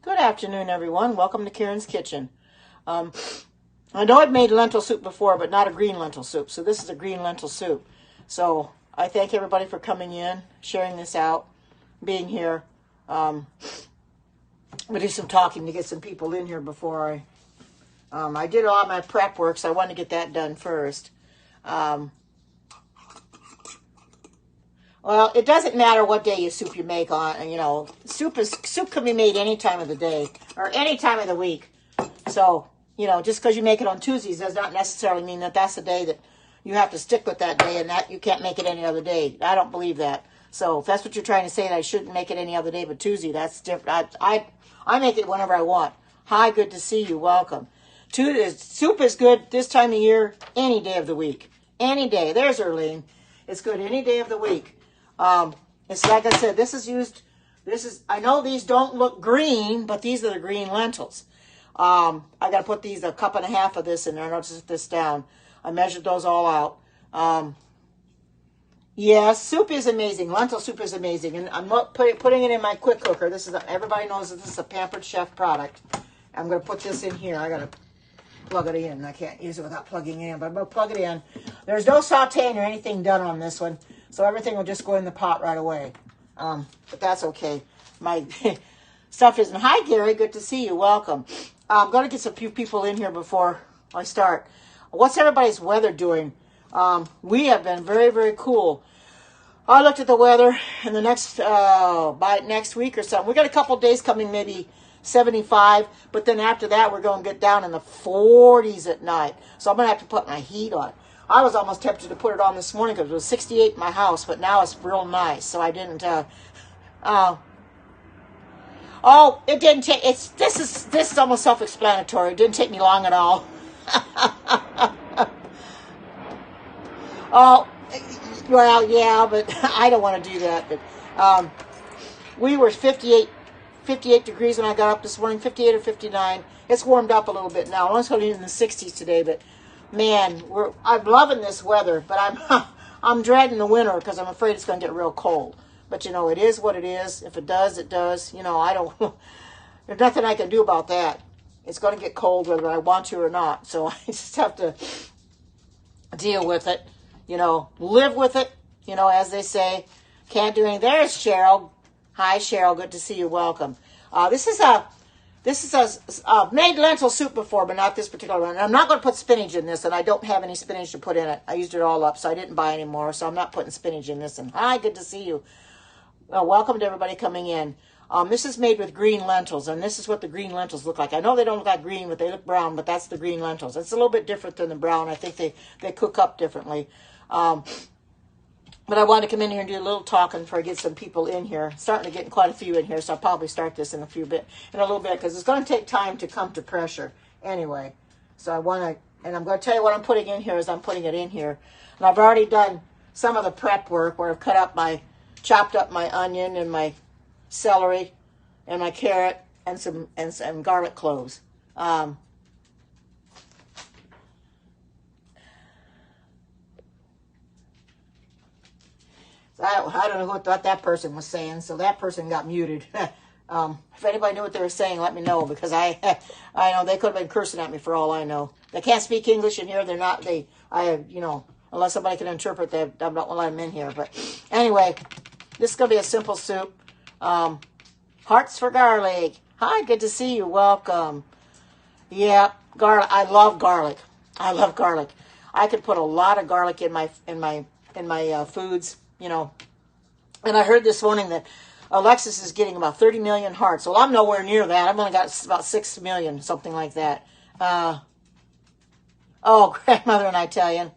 Good afternoon, everyone. Welcome to Karen's Kitchen. I know I've made lentil soup before, but not a green lentil soup. So this is a green lentil soup. So I thank everybody for coming in, sharing this out, being here. I'm going to do some talking to get some people in here before I did a lot of my prep work, so I wanted to get that done first. Well, it doesn't matter what day you soup you make on, soup can be made any time of the day or any time of the week. So, just because you make it on Tuesdays does not necessarily mean that that's the day that you have to stick with that day and that you can't make it any other day. I don't believe that. So if that's what you're trying to say, that I shouldn't make it any other day but Tuesday, that's different. I make it whenever I want. Hi, good to see you. Welcome. Soup is good this time of year, any day of the week. Any day. There's Erlene. It's good any day of the week. It's like I said, I know these don't look green, but these are the green lentils. I got to put a cup and a half of this in there. I'll just put this down. I measured those all out. Yeah, soup is amazing. Lentil soup is amazing. And I'm putting it in my quick cooker. Everybody knows that this is a Pampered Chef product. I'm going to put this in here. I got to plug it in. I can't use it without plugging it in, but I'm going to plug it in. There's no sauteing or anything done on this one. So everything will just go in the pot right away. But that's okay. My stuff isn't. Hi, Gary. Good to see you. Welcome. I'm going to get a few people in here before I start. What's everybody's weather doing? We have been very, very cool. I looked at the weather in the by next week or something. We got a couple days coming, maybe 75. But then after that, we're going to get down in the 40s at night. So I'm going to have to put my heat on. I was almost tempted to put it on this morning because it was 68 in my house, but now it's real nice, so I didn't. It didn't take. This is almost self-explanatory. It didn't take me long at all. Oh, well, yeah, but I don't want to do that. But we were 58 degrees when I got up this morning, 58 or 59. It's warmed up a little bit now. I was only in the 60s today, but. Man, I'm loving this weather, but I'm dreading the winter because I'm afraid it's going to get real cold. But it is what it is. If it does, it does. There's nothing I can do about that. It's going to get cold whether I want to or not. So I just have to deal with it. Live with it. As they say, can't do anything. There's Cheryl. Hi, Cheryl. Good to see you. Welcome. This is a made lentil soup before, but not this particular one. And I'm not going to put spinach in this, and I don't have any spinach to put in it. I used it all up, so I didn't buy any more, so I'm not putting spinach in this. And hi, good to see you. Welcome to everybody coming in. This is made with green lentils, and this is what the green lentils look like. I know they don't look like green, but they look brown, but that's the green lentils. It's a little bit different than the brown. I think they cook up differently. But I want to come in here and do a little talking before I get some people in here. Starting to get quite a few in here, so I'll probably start this in a little bit, because it's going to take time to come to pressure anyway. So I'm going to tell you what I'm putting in here as I'm putting it in here. And I've already done some of the prep work where I've chopped up my onion and my celery and my carrot and some garlic cloves. I don't know what that person was saying, so that person got muted. If anybody knew what they were saying, let me know, because I know they could have been cursing at me for all I know. They can't speak English in here. They're not. Unless somebody can interpret that, I'm not going to let them in here. But anyway, this is going to be a simple soup. Hearts for garlic. Hi, good to see you. Welcome. Yeah, garlic. I love garlic. I could put a lot of garlic in my foods. And I heard this morning that Alexis is getting about 30 million hearts. Well, I'm nowhere near that. I've only got about 6 million, something like that. Grandmother and Italian.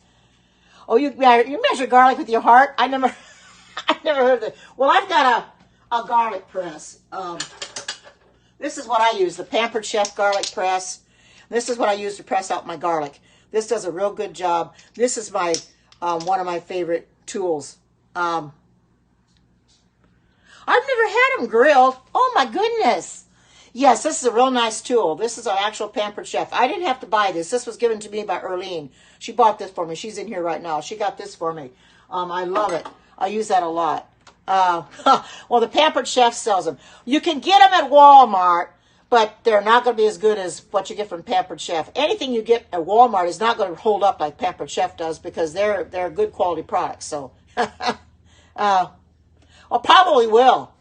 Oh, you measure garlic with your heart? I never heard of that. Well, I've got a garlic press. This is what I use, the Pampered Chef garlic press. This is what I use to press out my garlic. This does a real good job. This is my one of my favorite tools. I've never had them grilled. Oh my goodness. Yes, this is a real nice tool. This is an actual Pampered Chef. I didn't have to buy this. This was given to me by Erlene. She bought this for me. She's in here right now. She got this for me. I love it. I use that a lot. Well, the Pampered Chef sells them. You can get them at Walmart, but they're not going to be as good as what you get from Pampered Chef. Anything you get at Walmart is not going to hold up like Pampered Chef does because they're good quality products. So, well, probably will.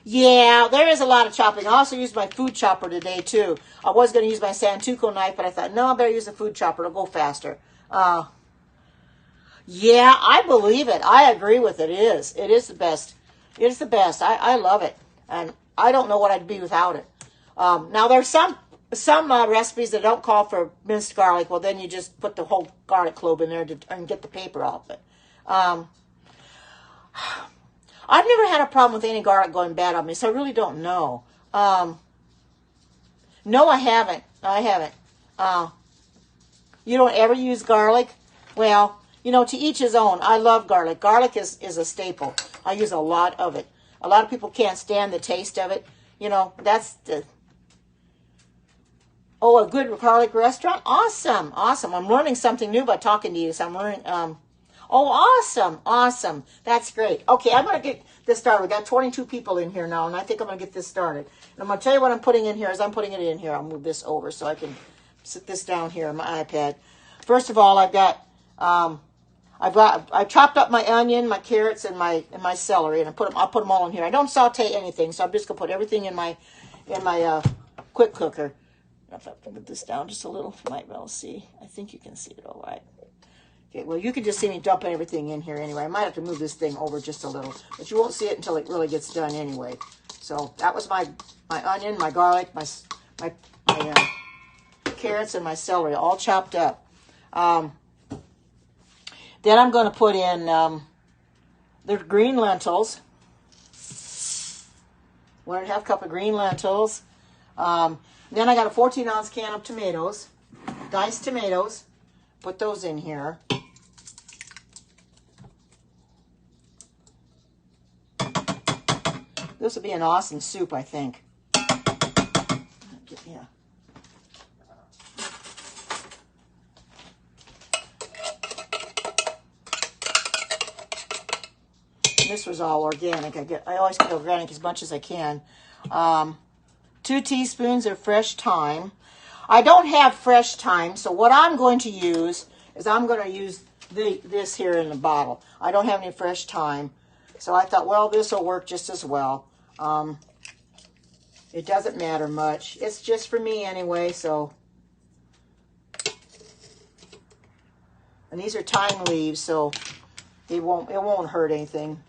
Yeah, there is a lot of chopping. I also used my food chopper today, too. I was going to use my Santoku knife, but I thought, no, I better use the food chopper. It'll go faster. Yeah, I believe it. I agree with it. It is. It is the best. It is the best. I love it. And I don't know what I'd be without it. Now, there's some recipes that don't call for minced garlic. Well, then you just put the whole garlic clove in there and get the paper off it. I've never had a problem with any garlic going bad on me, so I really don't know. No, I haven't. I haven't. You don't ever use garlic? Well, to each his own. I love garlic. Garlic is a staple. I use a lot of it. A lot of people can't stand the taste of it. That's the... Oh, a good garlic restaurant? Awesome. Awesome. I'm learning something new by talking to you, so I'm learning... Oh, awesome. Awesome. That's great. Okay, I'm going to get this started. We got 22 people in here now, and I think I'm going to get this started. And I'm going to tell you what I'm putting in here. As I'm putting it in here, I'll move this over so I can sit this down here on my iPad. First of all, I chopped up my onion, my carrots, and my celery, and I'll put them all in here. I don't saute anything, so I'm just going to put everything in my quick cooker. If I put this down just a little, you might be able to see. I think you can see it all right. Okay, well, you can just see me dumping everything in here anyway. I might have to move this thing over just a little, but you won't see it until it really gets done anyway. So that was my onion, my garlic, my carrots, and my celery all chopped up. Then I'm going to put in the green lentils. 1.5 cup of green lentils. Then I got a 14-ounce can of tomatoes, diced tomatoes. Put those in here. This will be an awesome soup, I think. Yeah. This was all organic. I always get organic as much as I can. 2 teaspoons of fresh thyme. I don't have fresh thyme, so what I'm going to use is I'm going to use this here in the bottle. I don't have any fresh thyme, so I thought, well, this will work just as well. It doesn't matter much. It's just for me anyway, so. And these are thyme leaves, so it won't hurt anything.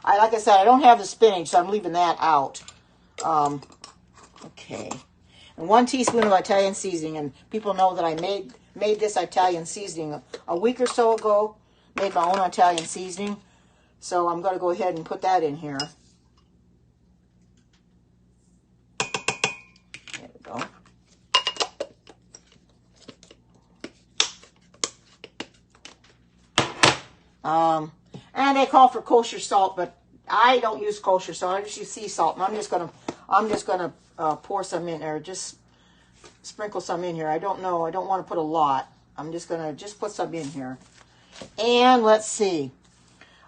Like I said, I don't have the spinach, so I'm leaving that out. Okay. And 1 teaspoon of Italian seasoning, and people know that I made this Italian seasoning a week or so ago. Made my own Italian seasoning, so I'm going to go ahead and put that in here. There we go. And they call for kosher salt, but I don't use kosher salt. I just use sea salt, and I'm just gonna pour some in there. Just sprinkle some in here. I don't know. I don't want to put a lot. I'm just gonna put some in here. And let's see.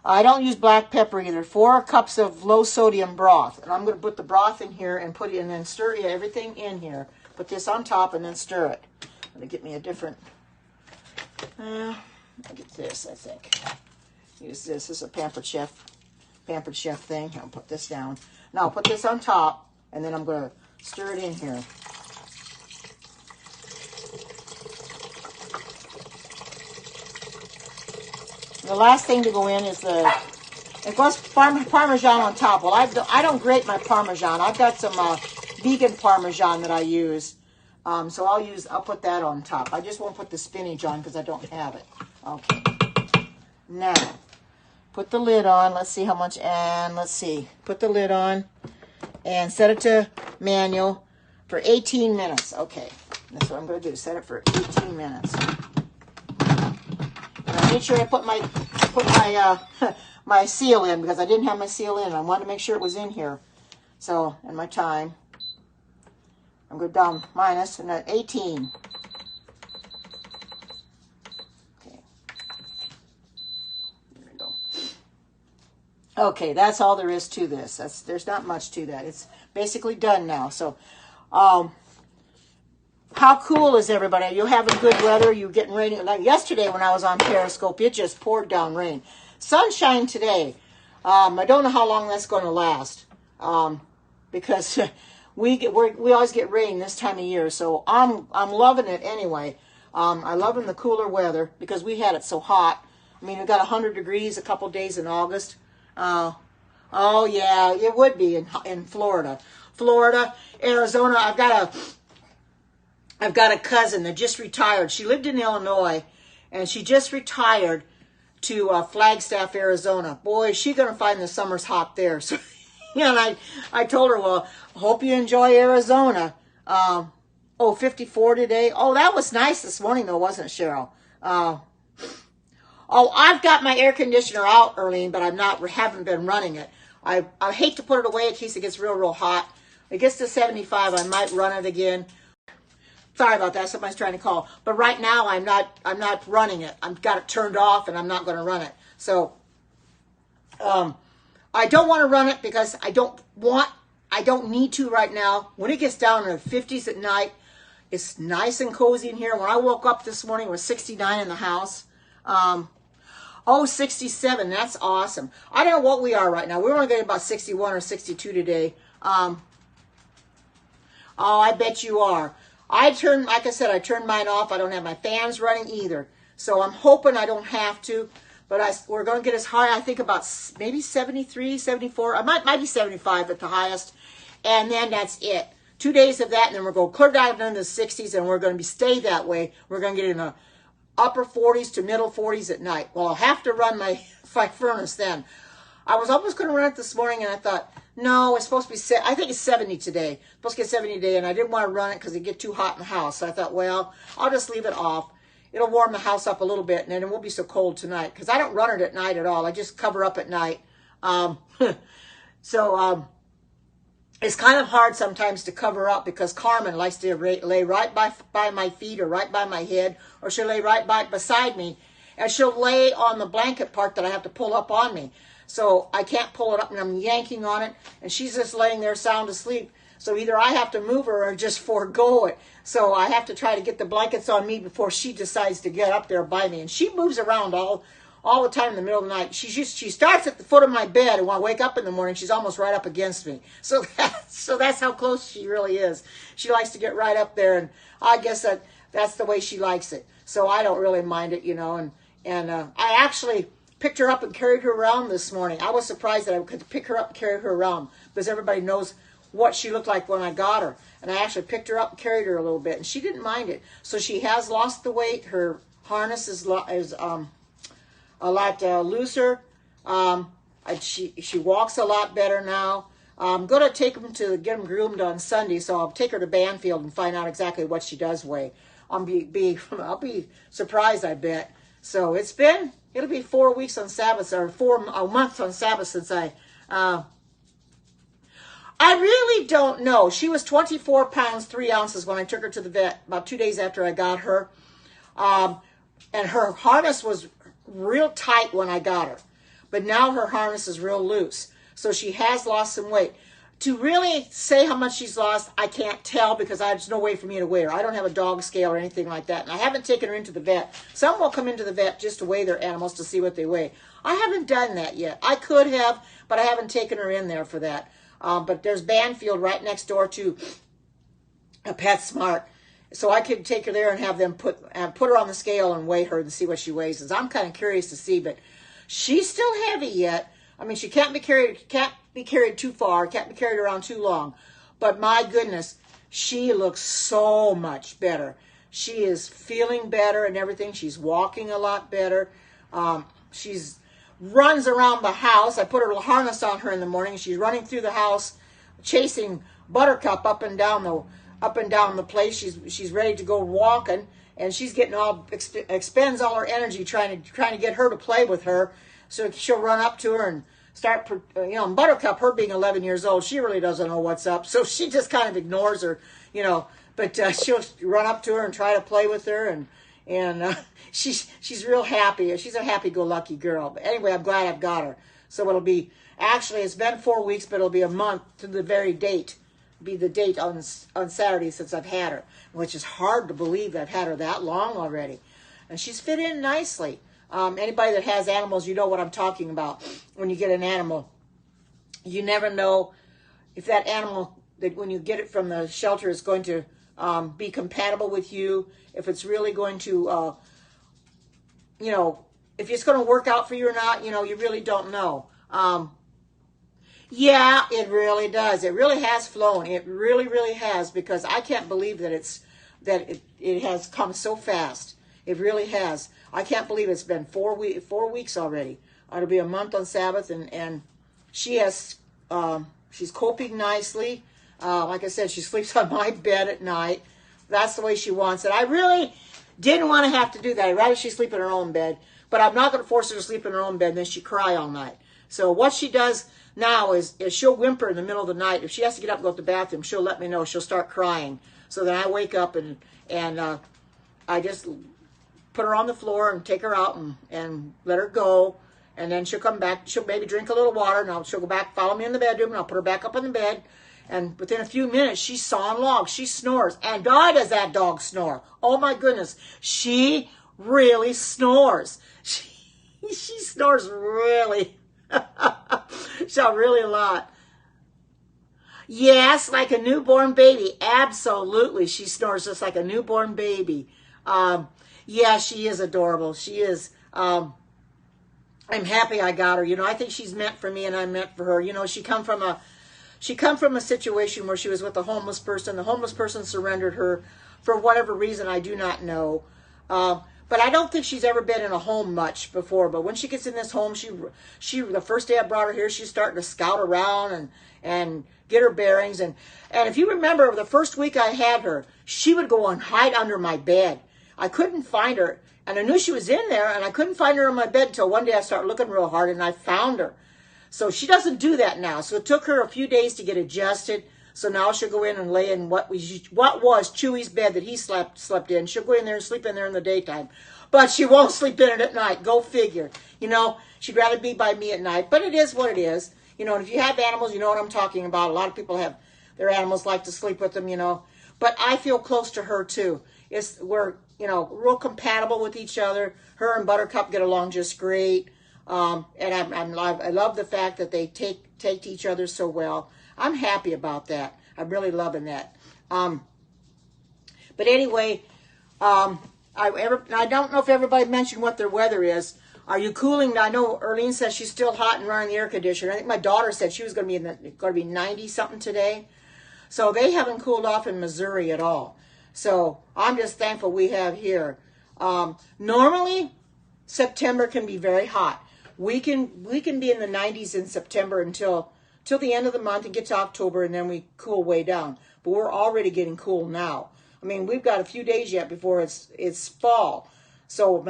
I don't use black pepper either. 4 cups of low sodium broth, and I'm gonna put the broth in here and put it, and then stir everything in here. Put this on top and then stir it. I'm gonna get me a different. I'll get this. I think. Use this. This is a Pampered Chef thing. I'll put this down. Now I'll put this on top, and then I'm going to stir it in here. The last thing to go in is it goes Parmesan on top. Well, I don't grate my Parmesan. I've got some vegan Parmesan that I use. So I'll put that on top. I just won't put the spinach on because I don't have it. Okay. Now, put the lid on. Let's see how much, and let's see. Put the lid on and set it to manual for 18 minutes. Okay, that's what I'm going to do. Set it for 18 minutes. And I made sure I put my my seal in because I didn't have my seal in. I wanted to make sure it was in here. So, and my time. I'm going down minus and at 18. Okay, that's all there is to this. There's not much to that. It's basically done now. So, how cool is everybody? Are you having good weather? You getting rain? Like yesterday when I was on Periscope, it just poured down rain. Sunshine today. I don't know how long that's going to last, because we always get rain this time of year. So I'm loving it anyway. I'm loving the cooler weather because we had it so hot. I mean, we got 100 degrees a couple days in August. Oh yeah, it would be in Florida, Arizona. I've got a cousin that just retired. She lived in Illinois, and she just retired to Flagstaff, Arizona. Boy, is she gonna find the summers hot there. So, and I told her, well, hope you enjoy Arizona. 54 today. Oh, that was nice this morning, though, wasn't it, Cheryl? I've got my air conditioner out, Erlene, but haven't been running it. I hate to put it away in case it gets real hot. It gets to 75, I might run it again. Sorry about that. Somebody's trying to call. But right now, I'm not running it. I've got it turned off, and I'm not going to run it. So, I don't want to run it because I don't need to right now. When it gets down in the 50s at night, it's nice and cozy in here. When I woke up this morning, it was 69 in the house. 67. That's awesome. I don't know what we are right now. We're only getting about 61 or 62 today. I bet you are. Like I said, I turned mine off. I don't have my fans running either. So I'm hoping I don't have to. But we're going to get as high, I think, about maybe 73, 74. I might be 75 at the highest. And then that's it. 2 days of that, and then we're going clear down into the 60s, and we're going to stay that way. We're going to get in the upper 40s to middle 40s at night. Well, I'll have to run my furnace then. I was almost going to run it this morning, and I thought, no, it's supposed to be, I think it's 70 today. It's supposed to get 70 today, and I didn't want to run it because it'd get too hot in the house. So I thought, well, I'll just leave it off. It'll warm the house up a little bit, and then it won't be so cold tonight because I don't run it at night at all. I just cover up at night. It's kind of hard sometimes to cover up because Carmen likes to lay right by my feet or right by my head, or she'll lay right beside me, and she'll lay on the blanket part that I have to pull up on me. So I can't pull it up, and I'm yanking on it, and she's just laying there sound asleep. So either I have to move her or just forego it. So I have to try to get the blankets on me before she decides to get up there by me. And she moves around all the time in the middle of the night. She starts at the foot of my bed, and when I wake up in the morning, she's almost right up against me. So that's how close she really is. She likes to get right up there, and I guess that's the way she likes it. So I don't really mind it, and I actually picked her up and carried her around this morning. I was surprised that I could pick her up and carry her around because everybody knows what she looked like when I got her. And I actually picked her up and carried her a little bit, and she didn't mind it. So she has lost the weight. Her harness is a lot looser. She walks a lot better now. I'm going to take them to get them groomed on Sunday, so I'll take her to Banfield and find out exactly what she does weigh. I'll be surprised, I bet. So it'll be 4 weeks on Sabbath, or 4 months on Sabbath since I really don't know. She was 24 pounds, 3 ounces when I took her to the vet about 2 days after I got her. And her harness was real tight when I got her. But now her harness is real loose. So she has lost some weight. To really say how much she's lost, I can't tell because there's no way for me to weigh her. I don't have a dog scale or anything like that. And I haven't taken her into the vet. Some will come into the vet just to weigh their animals to see what they weigh. I haven't done that yet. I could have, but I haven't taken her in there for that. But there's Banfield right next door to a PetSmart. So I could take her there and have them put her on the scale and weigh her to see what she weighs. And I'm kind of curious to see, but she's still heavy yet. I mean, she can't be carried too far, can't be carried around too long. But my goodness, she looks so much better. She is feeling better and everything. She's walking a lot better. She's runs around the house. I put her little harness on her in the morning. She's running through the house, chasing Buttercup up and down the place. She's ready to go walking, and she's getting expends all her energy trying to get her to play with her. So she'll run up to her and start, and Buttercup, her being 11 years old, she really doesn't know what's up. So she just kind of ignores her, but she'll run up to her and try to play with her, and and she's real happy. She's a happy-go-lucky girl. But anyway, I'm glad I've got her. So it'll be, actually, it's been 4 weeks, but it'll be a month to the very date. Be the date on Saturday since I've had her, which is hard to believe I've had her that long already. And she's fit in nicely. Anybody that has animals, you know what I'm talking about. When you get an animal, you never know if that animal, that when you get it from the shelter, is going to be compatible with you, if it's really going to, you know, if it's going to work out for you or not, you know, you really don't know. Yeah, it really does. It really has flown. It really, really has, because I can't believe that it has come so fast. It really has. I can't believe it's been 4 weeks already. It'll be a month on Sabbath, and she has, she's coping nicely. Like I said, she sleeps on my bed at night. That's the way she wants it. I really didn't want to have to do that. I'd rather she sleep in her own bed, but I'm not going to force her to sleep in her own bed, and then she cry all night. So what she does now is she'll whimper in the middle of the night. If she has to get up and go to the bathroom, she'll let me know. She'll start crying. So then I wake up and I just put her on the floor and take her out and let her go. And then she'll come back. She'll maybe drink a little water. And she'll go back, follow me in the bedroom, and I'll put her back up in the bed. And within a few minutes, she's sawing logs. She snores. And God, does that dog snore. Oh, my goodness. She really snores. She snores really. Really a lot. Yes, like a newborn baby. Absolutely. She snores just like a newborn baby. Yeah, she is adorable. She is. I'm happy I got her. You know, I think she's meant for me and I'm meant for her. You know, she come from a situation where she was with a homeless person. The homeless person surrendered her for whatever reason, I do not know. But I don't think she's ever been in a home much before. But when she gets in this home, she the first day I brought her here, she's starting to scout around and get her bearings. And if you remember, the first week I had her, she would go and hide under my bed. I couldn't find her. And I knew she was in there, and I couldn't find her in my bed until one day I started looking real hard, and I found her. So she doesn't do that now. So it took her a few days to get adjusted. So now she'll go in and lay in what was Chewy's bed that he slept in. She'll go in there and sleep in there in the daytime. But she won't sleep in it at night. Go figure. You know, she'd rather be by me at night. But it is what it is. You know, and if you have animals, you know what I'm talking about. A lot of people have their animals, like to sleep with them, you know. But I feel close to her, too. We're, you know, real compatible with each other. Her and Buttercup get along just great. And I love the fact that they take to each other so well. I'm happy about that. I'm really loving that. But anyway, I don't know if everybody mentioned what their weather is. Are you cooling? I know Erlene says she's still hot and running the air conditioner. I think my daughter said she was going to be 90 something today. So they haven't cooled off in Missouri at all. So I'm just thankful we have here. Normally, September can be very hot. We can be in the 90s in September until the end of the month and get to October, and then we cool way down. But we're already getting cool now. I mean, we've got a few days yet before it's fall. So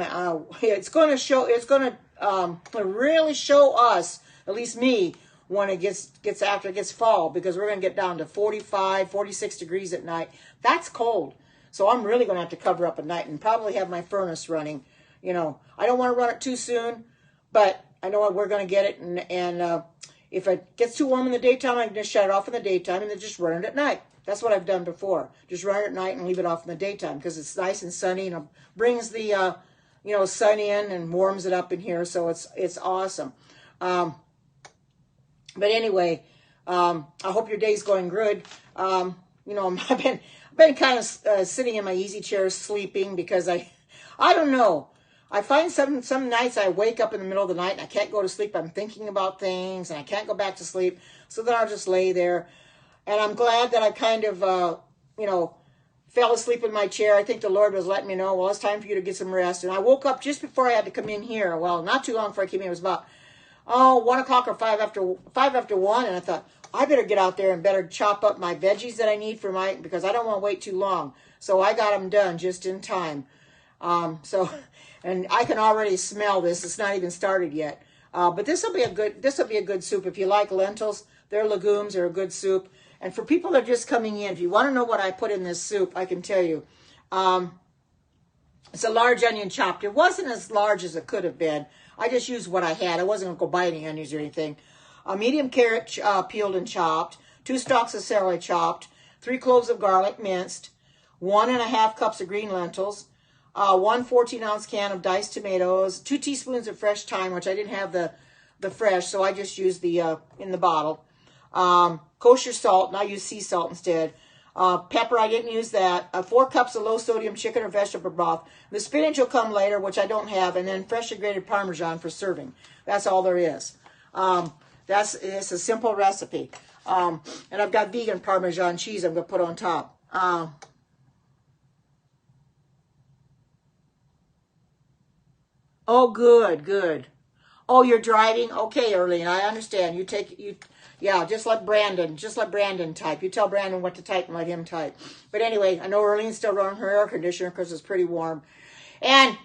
it's going to show. It's going to really show us, at least me, when it gets after it gets fall, because we're going to get down to 45, 46 degrees at night. That's cold. So I'm really going to have to cover up at night and probably have my furnace running. You know, I don't want to run it too soon, but I know we're going to get it. And if it gets too warm in the daytime, I can just shut it off in the daytime and then just run it at night. That's what I've done before. Just run it at night and leave it off in the daytime because it's nice and sunny and it brings the sun in and warms it up in here. So it's awesome. But anyway, I hope your day's going good. I've been kind of sitting in my easy chair sleeping because I don't know. I find some nights I wake up in the middle of the night and I can't go to sleep. I'm thinking about things and I can't go back to sleep. So then I'll just lay there. And I'm glad that I kind of, fell asleep in my chair. I think the Lord was letting me know, well, it's time for you to get some rest. And I woke up just before I had to come in here. Well, not too long before I came in. It was about 1 o'clock or 5 after 1, and I thought I better get out there and better chop up my veggies that I need because I don't want to wait too long. So I got them done just in time. And I can already smell this. It's not even started yet. But this will be a good soup if you like lentils. They're legumes. They're a good soup. And for people that are just coming in, if you want to know what I put in this soup, I can tell you. It's a large onion chopped. It wasn't as large as it could have been. I just used what I had. I wasn't going to go buy any onions or anything. A medium carrot peeled and chopped. 2 stalks of celery chopped. 3 cloves of garlic minced. 1½ cups of green lentils. 1 14-ounce can of diced tomatoes. 2 teaspoons of fresh thyme, which I didn't have the fresh, so I just used the in the bottle. Kosher salt, and I used sea salt instead. Pepper, I didn't use that. 4 cups of low-sodium chicken or vegetable broth. The spinach will come later, which I don't have, and then freshly grated Parmesan for serving. That's all there is. It's a simple recipe. And I've got vegan Parmesan cheese I'm going to put on top. Oh, good. Oh, you're driving? Okay, Erlene, I understand. Yeah, just let Brandon type. You tell Brandon what to type and let him type. But anyway, I know Erlene's still running her air conditioner because it's pretty warm. And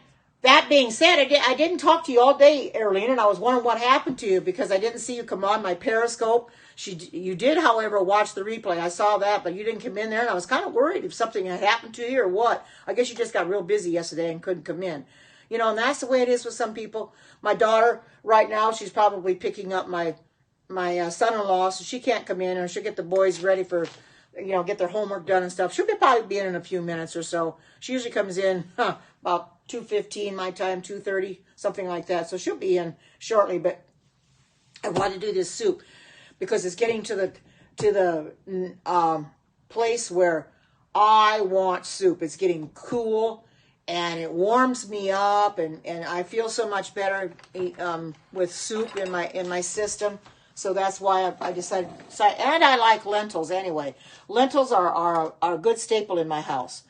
that being said, I didn't talk to you all day, Erlene, and I was wondering what happened to you because I didn't see you come on my Periscope. You did, however, watch the replay. I saw that, but you didn't come in there, and I was kind of worried if something had happened to you or what. I guess you just got real busy yesterday and couldn't come in. You know, and that's the way it is with some people. My daughter, right now, she's probably picking up my son-in-law, so she can't come in, and she'll get the boys ready for, get their homework done and stuff. She'll probably be in a few minutes or so. She usually comes in about 2:15 my time, 2:30, something like that. So she'll be in shortly, but I want to do this soup because it's getting to the place where I want soup. It's getting cool. And it warms me up, and I feel so much better with soup in my system. So that's why I decided. And I like lentils anyway. Lentils are a good staple in my house.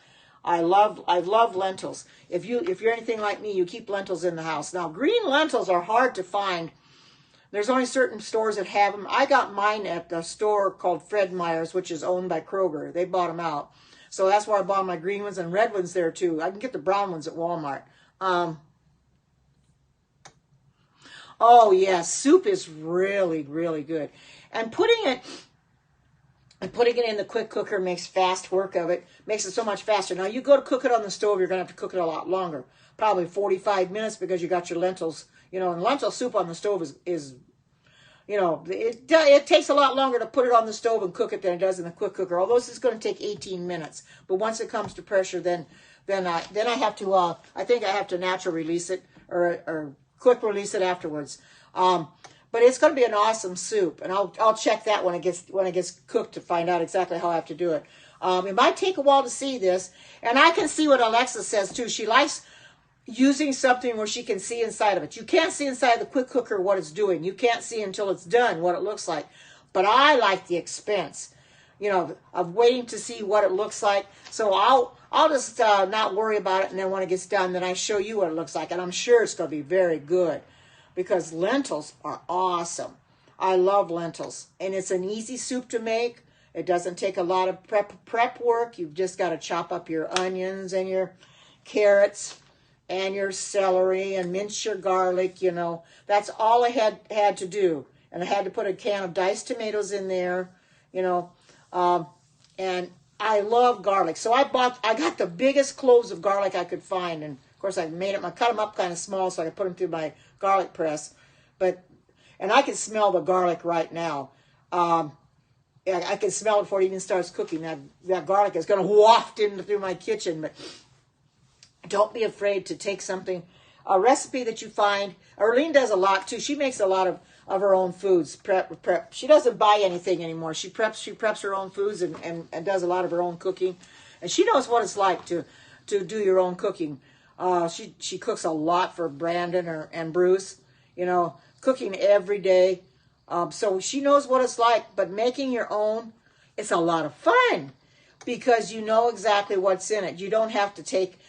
I love lentils. If you're anything like me, you keep lentils in the house. Now, green lentils are hard to find. There's only certain stores that have them. I got mine at a store called Fred Meyer's, which is owned by Kroger. They bought them out. So that's where I bought my green ones and red ones there too. I can get the brown ones at Walmart. Oh yes, soup is really, really good. And putting it in the quick cooker makes fast work of it. Makes it so much faster. Now you go to cook it on the stove, you're gonna have to cook it a lot longer. Probably 45 minutes because you got your lentils. And lentil soup on the stove is it takes a lot longer to put it on the stove and cook it than it does in the quick cooker. Although this is going to take 18 minutes, but once it comes to pressure, then I have to. I think I have to natural release it or quick release it afterwards. But it's going to be an awesome soup, and I'll check that when it gets cooked to find out exactly how I have to do it. It might take a while to see this, and I can see what Alexa says too. She likes using something where she can see inside of it. You can't see inside the quick cooker what it's doing. You can't see until it's done what it looks like. But I like the expense, of waiting to see what it looks like. So I'll just not worry about it, and then when it gets done, then I show you what it looks like. And I'm sure it's going to be very good because lentils are awesome. I love lentils. And it's an easy soup to make. It doesn't take a lot of prep work. You've just got to chop up your onions and your carrots and your celery and mince your garlic, That's all I had to do. And I had to put a can of diced tomatoes in there, and I love garlic. So I got the biggest cloves of garlic I could find. And of course I cut them up kind of small so I could put them through my garlic press. And I can smell the garlic right now. I can smell it before it even starts cooking. That garlic is going to waft through my kitchen, but don't be afraid to take a recipe that you find. Arlene does a lot too. She makes a lot of her own foods. Prep. She doesn't buy anything anymore. She preps her own foods and does a lot of her own cooking. And she knows what it's like to do your own cooking. She cooks a lot for Brandon and Bruce. Cooking every day. So she knows what it's like. But making your own, it's a lot of fun because you know exactly what's in it. You don't have to take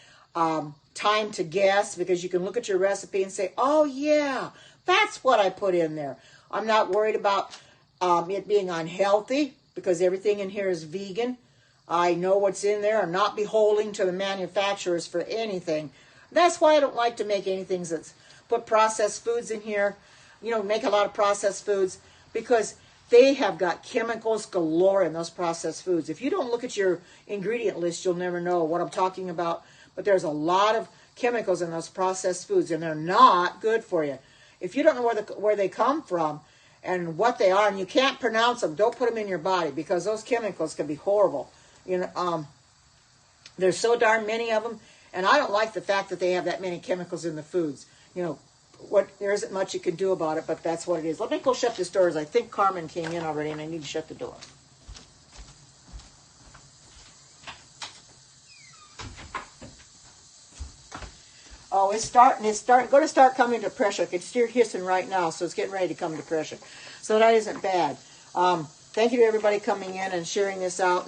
time to guess because you can look at your recipe and say, oh yeah, that's what I put in there. I'm not worried about it being unhealthy because everything in here is vegan. I know what's in there. I'm not beholden to the manufacturers for anything. That's why I don't like to make anything that's put processed foods in here. Make a lot of processed foods because they have got chemicals galore in those processed foods. If you don't look at your ingredient list, you'll never know what I'm talking about. but there's a lot of chemicals in those processed foods, and they're not good for you. If you don't know where they come from and what they are, and you can't pronounce them, don't put them in your body, because those chemicals can be horrible. There's so darn many of them, and I don't like the fact that they have that many chemicals in the foods. There isn't much you can do about it, but that's what it is. Let me go shut this door, as I think Carmen came in already, and I need to shut the door. Oh, it's going to start coming to pressure. I can steer hissing right now, so it's getting ready to come to pressure. So that isn't bad. Thank you to everybody coming in and sharing this out,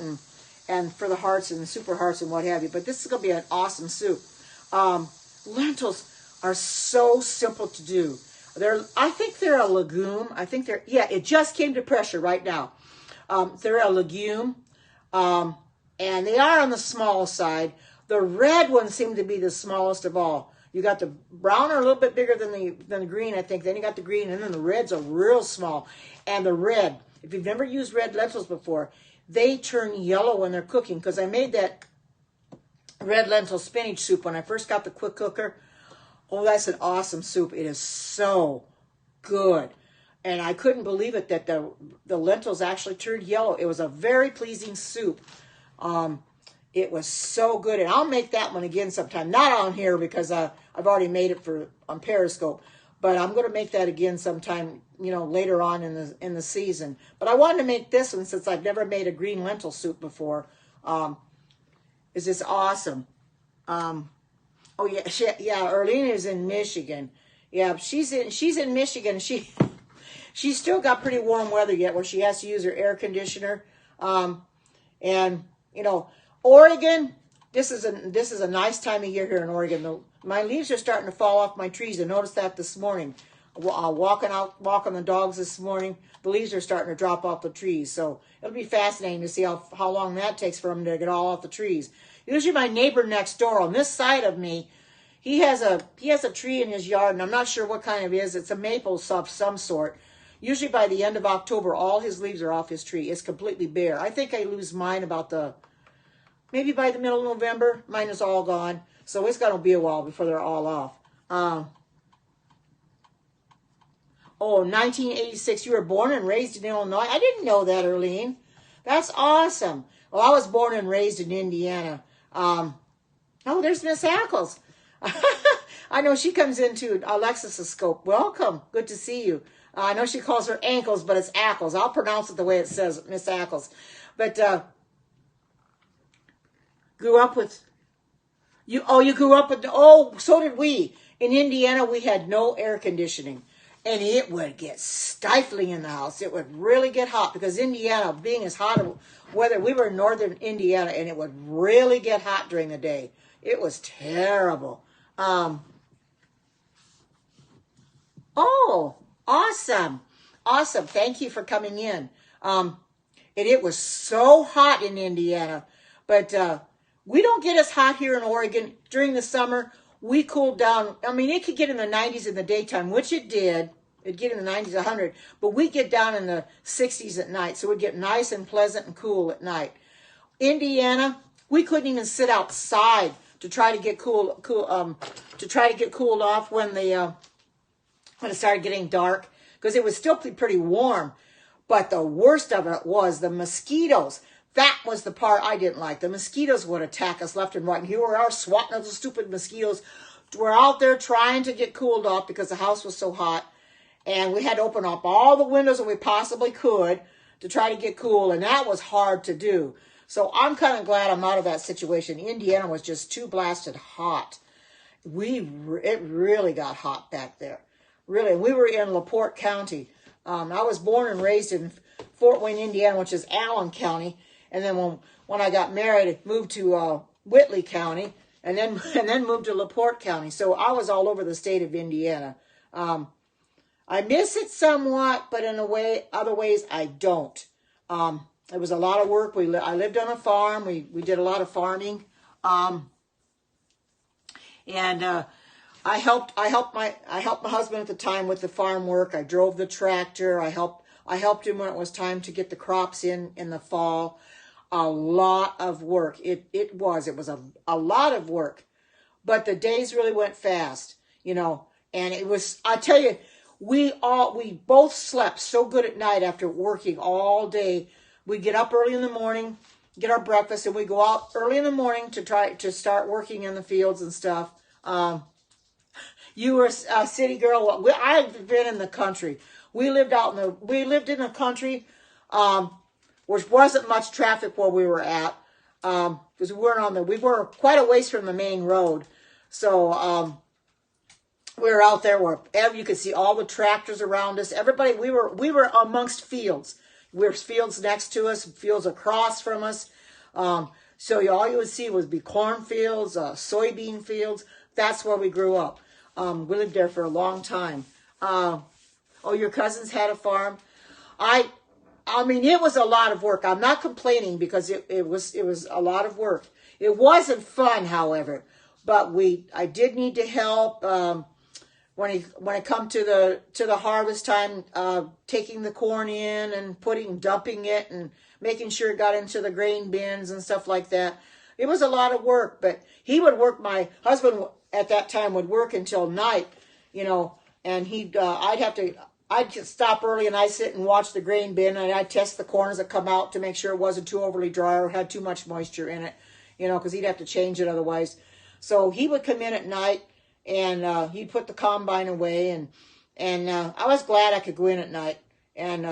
and for the hearts and the super hearts and what have you. But this is going to be an awesome soup. Lentils are so simple to do. I think they're a legume. It just came to pressure right now. They're a legume, and they are on the small side. The red ones seem to be the smallest of all. You got the brown are a little bit bigger than the green, I think. Then you got the green, and then the reds are real small. And the red, if you've never used red lentils before, they turn yellow when they're cooking, because I made that red lentil spinach soup when I first got the quick cooker. Oh, that's an awesome soup. It is so good. And I couldn't believe it that the lentils actually turned yellow. It was a very pleasing soup. It was so good. And I'll make that one again sometime. Not on here, because I've already made it on Periscope. But I'm going to make that again sometime, later on in the season. But I wanted to make this one since I've never made a green lentil soup before. It's just awesome. Oh yeah, Arlene is in Michigan. Yeah, she's in Michigan. She's still got pretty warm weather yet, where she has to use her air conditioner. And Oregon, this is a nice time of year here in Oregon. My leaves are starting to fall off my trees. I noticed that this morning. Walking the dogs this morning, the leaves are starting to drop off the trees. So it'll be fascinating to see how long that takes for them to get all off the trees. Usually my neighbor next door on this side of me, he has a tree in his yard, and I'm not sure what kind it is. It's a maple of some sort. Usually by the end of October, all his leaves are off his tree. It's completely bare. I think I lose mine maybe by the middle of November. Mine is all gone. So it's going to be a while before they're all off. 1986. You were born and raised in Illinois? I didn't know that, Arlene. That's awesome. Well, I was born and raised in Indiana. There's Miss Ackles. I know she comes into Alexis' scope. Welcome. Good to see you. I know she calls her ankles, but it's Ackles. I'll pronounce it the way it says, Miss Ackles. But grew up with you. Oh, you grew up with. Oh, so did we. In Indiana, we had no air conditioning, and it would get stifling in the house. It would really get hot, because Indiana, being as hot as weather, we were in northern Indiana, and it would really get hot during the day. It was terrible. Oh, awesome. Awesome. Thank you for coming in. And it was so hot in Indiana, but we don't get as hot here in Oregon during the summer. We cooled down. I mean, it could get in the 90s in the daytime, which it did. It'd get in the 90s, 100, but we get down in the 60s at night, so we'd get nice and pleasant and cool at night. Indiana, we couldn't even sit outside to try to get cooled off when it started getting dark, because it was still pretty warm. But the worst of it was the mosquitoes. That was the part I didn't like. The mosquitoes would attack us left and right, and here we are swatting those stupid mosquitoes. We're out there trying to get cooled off because the house was so hot, and we had to open up all the windows that we possibly could to try to get cool, and that was hard to do. So I'm kind of glad I'm out of that situation. Indiana was just too blasted hot. It really got hot back there. Really, we were in LaPorte County. I was born and raised in Fort Wayne, Indiana, which is Allen County. And then when I got married, I moved to Whitley County, and then moved to LaPorte County. So I was all over the state of Indiana. I miss it somewhat, but in other ways I don't. It was a lot of work. I lived on a farm. We did a lot of farming, and I helped my husband at the time with the farm work. I drove the tractor. I helped him when it was time to get the crops in the fall. A lot of work. It was a lot of work. but the days really went fast, you know. And it was, I tell you, we both slept so good at night after working all day. We get up early in the morning, get our breakfast, and we go out early in the morning to try to start working in the fields and stuff. You were a city girl. I've been in the country. We lived in the country, which wasn't much traffic where we were at, because we were quite a ways from the main road. So, we were out there where you could see all the tractors around us. Everybody, we were amongst fields. There's fields next to us, fields across from us. So all you would see would be cornfields, soybean fields. That's where we grew up. We lived there for a long time. Your cousins had a farm. I mean, it was a lot of work. I'm not complaining because it was a lot of work. It wasn't fun, however, but I did need to help. When it come to the harvest time, taking the corn in and dumping it and making sure it got into the grain bins and stuff like that. It was a lot of work, but he would work. My husband at that time would work until night, you know, and I'd stop early and I'd sit and watch the grain bin and I'd test the corn as it come out to make sure it wasn't too overly dry or had too much moisture in it, you know, because he'd have to change it otherwise. So he would come in at night. And he'd put the combine away, and I was glad I could go in at night and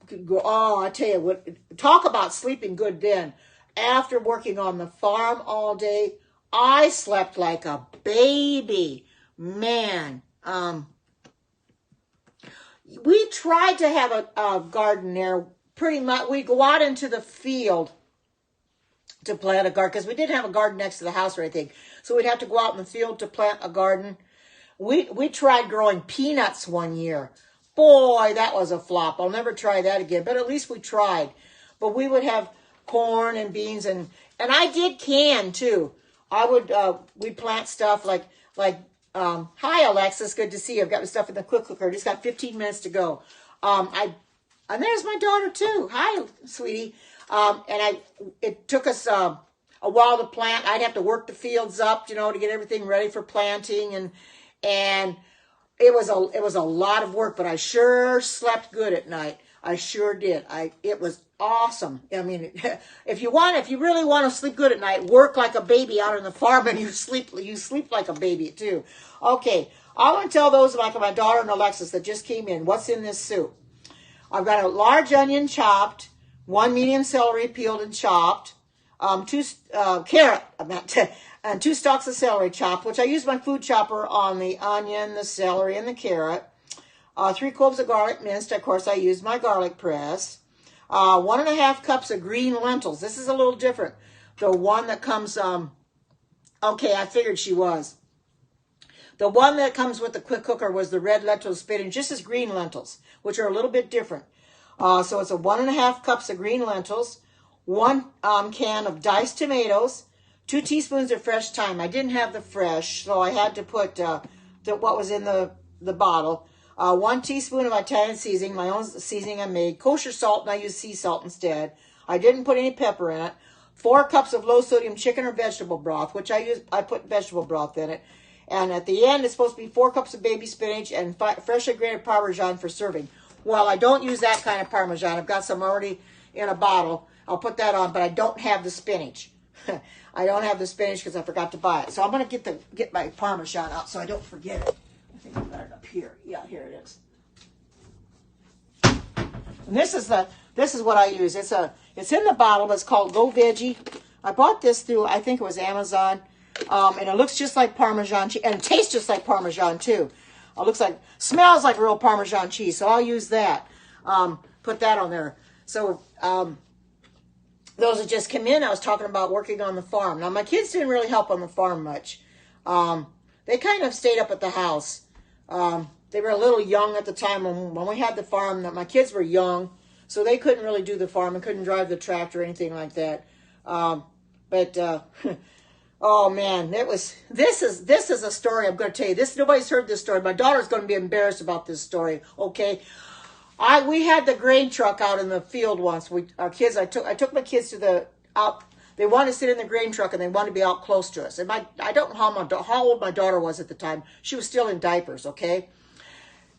could go. Oh, I tell you what! Talk about sleeping good. Then, after working on the farm all day, I slept like a baby. Man, we tried to have a garden there. Pretty much, we go out into the field to plant a garden, because we didn't have a garden next to the house or anything. So we'd have to go out in the field to plant a garden. We tried growing peanuts one year. Boy, that was a flop. I'll never try that again, but at least we tried. But we would have corn and beans, and I did can too. We'd plant stuff like hi Alexis, good to see you. I've got the stuff in the quick cooker. Just got 15 minutes to go. And there's my daughter too. Hi, sweetie. It took us a while to plant. I'd have to work the fields up, you know, to get everything ready for planting, and it was a lot of work. But I sure slept good at night. I sure did. It was awesome. I mean, if you really want to sleep good at night, work like a baby out on the farm, and you sleep like a baby too. Okay, I want to tell those like my daughter and Alexis that just came in. What's in this soup? I've got a large onion chopped. 1 medium celery peeled and chopped, 2 carrot, and 2 stalks of celery chopped, which I use my food chopper on the onion, the celery, and the carrot. 3 cloves of garlic minced. Of course, I use my garlic press. 1.5 cups of green lentils. This is a little different. The one that comes, okay, I figured she was. The one that comes with the quick cooker was the red lentil spinach, just as green lentils, which are a little bit different. So it's 1.5 cups of green lentils, 1 can of diced tomatoes, 2 teaspoons of fresh thyme. I didn't have the fresh, so I had to put what was in the bottle. 1 teaspoon of Italian seasoning, my own seasoning I made. Kosher salt, and I use sea salt instead. I didn't put any pepper in it. 4 cups of low sodium chicken or vegetable broth, which I put vegetable broth in it. And at the end, it's supposed to be 4 cups of baby spinach and freshly grated Parmesan for serving. Well, I don't use that kind of Parmesan. I've got some already in a bottle. I'll put that on, but I don't have the spinach. I don't have the spinach because I forgot to buy it. So I'm going to get my Parmesan out so I don't forget it. I think I've got it up here. Yeah, here it is. And this is what I use. It's in the bottle. It's called Go Veggie. I bought this through, I think it was Amazon. And it looks just like Parmesan cheese, and it tastes just like Parmesan too. Smells like real Parmesan cheese, so I'll use that. Put that on there. So those that just come in, I was talking about working on the farm. Now my kids didn't really help on the farm much. They kind of stayed up at the house. They were a little young at the time when we had the farm. My kids were young, so they couldn't really do the farm and couldn't drive the tractor or anything like that. Oh man, this is a story I'm going to tell you. Nobody's heard this story. My daughter's going to be embarrassed about this story. Okay, we had the grain truck out in the field once. I took my kids to They wanted to sit in the grain truck and they wanted to be out close to us. And I don't know how old my daughter was at the time. She was still in diapers, okay?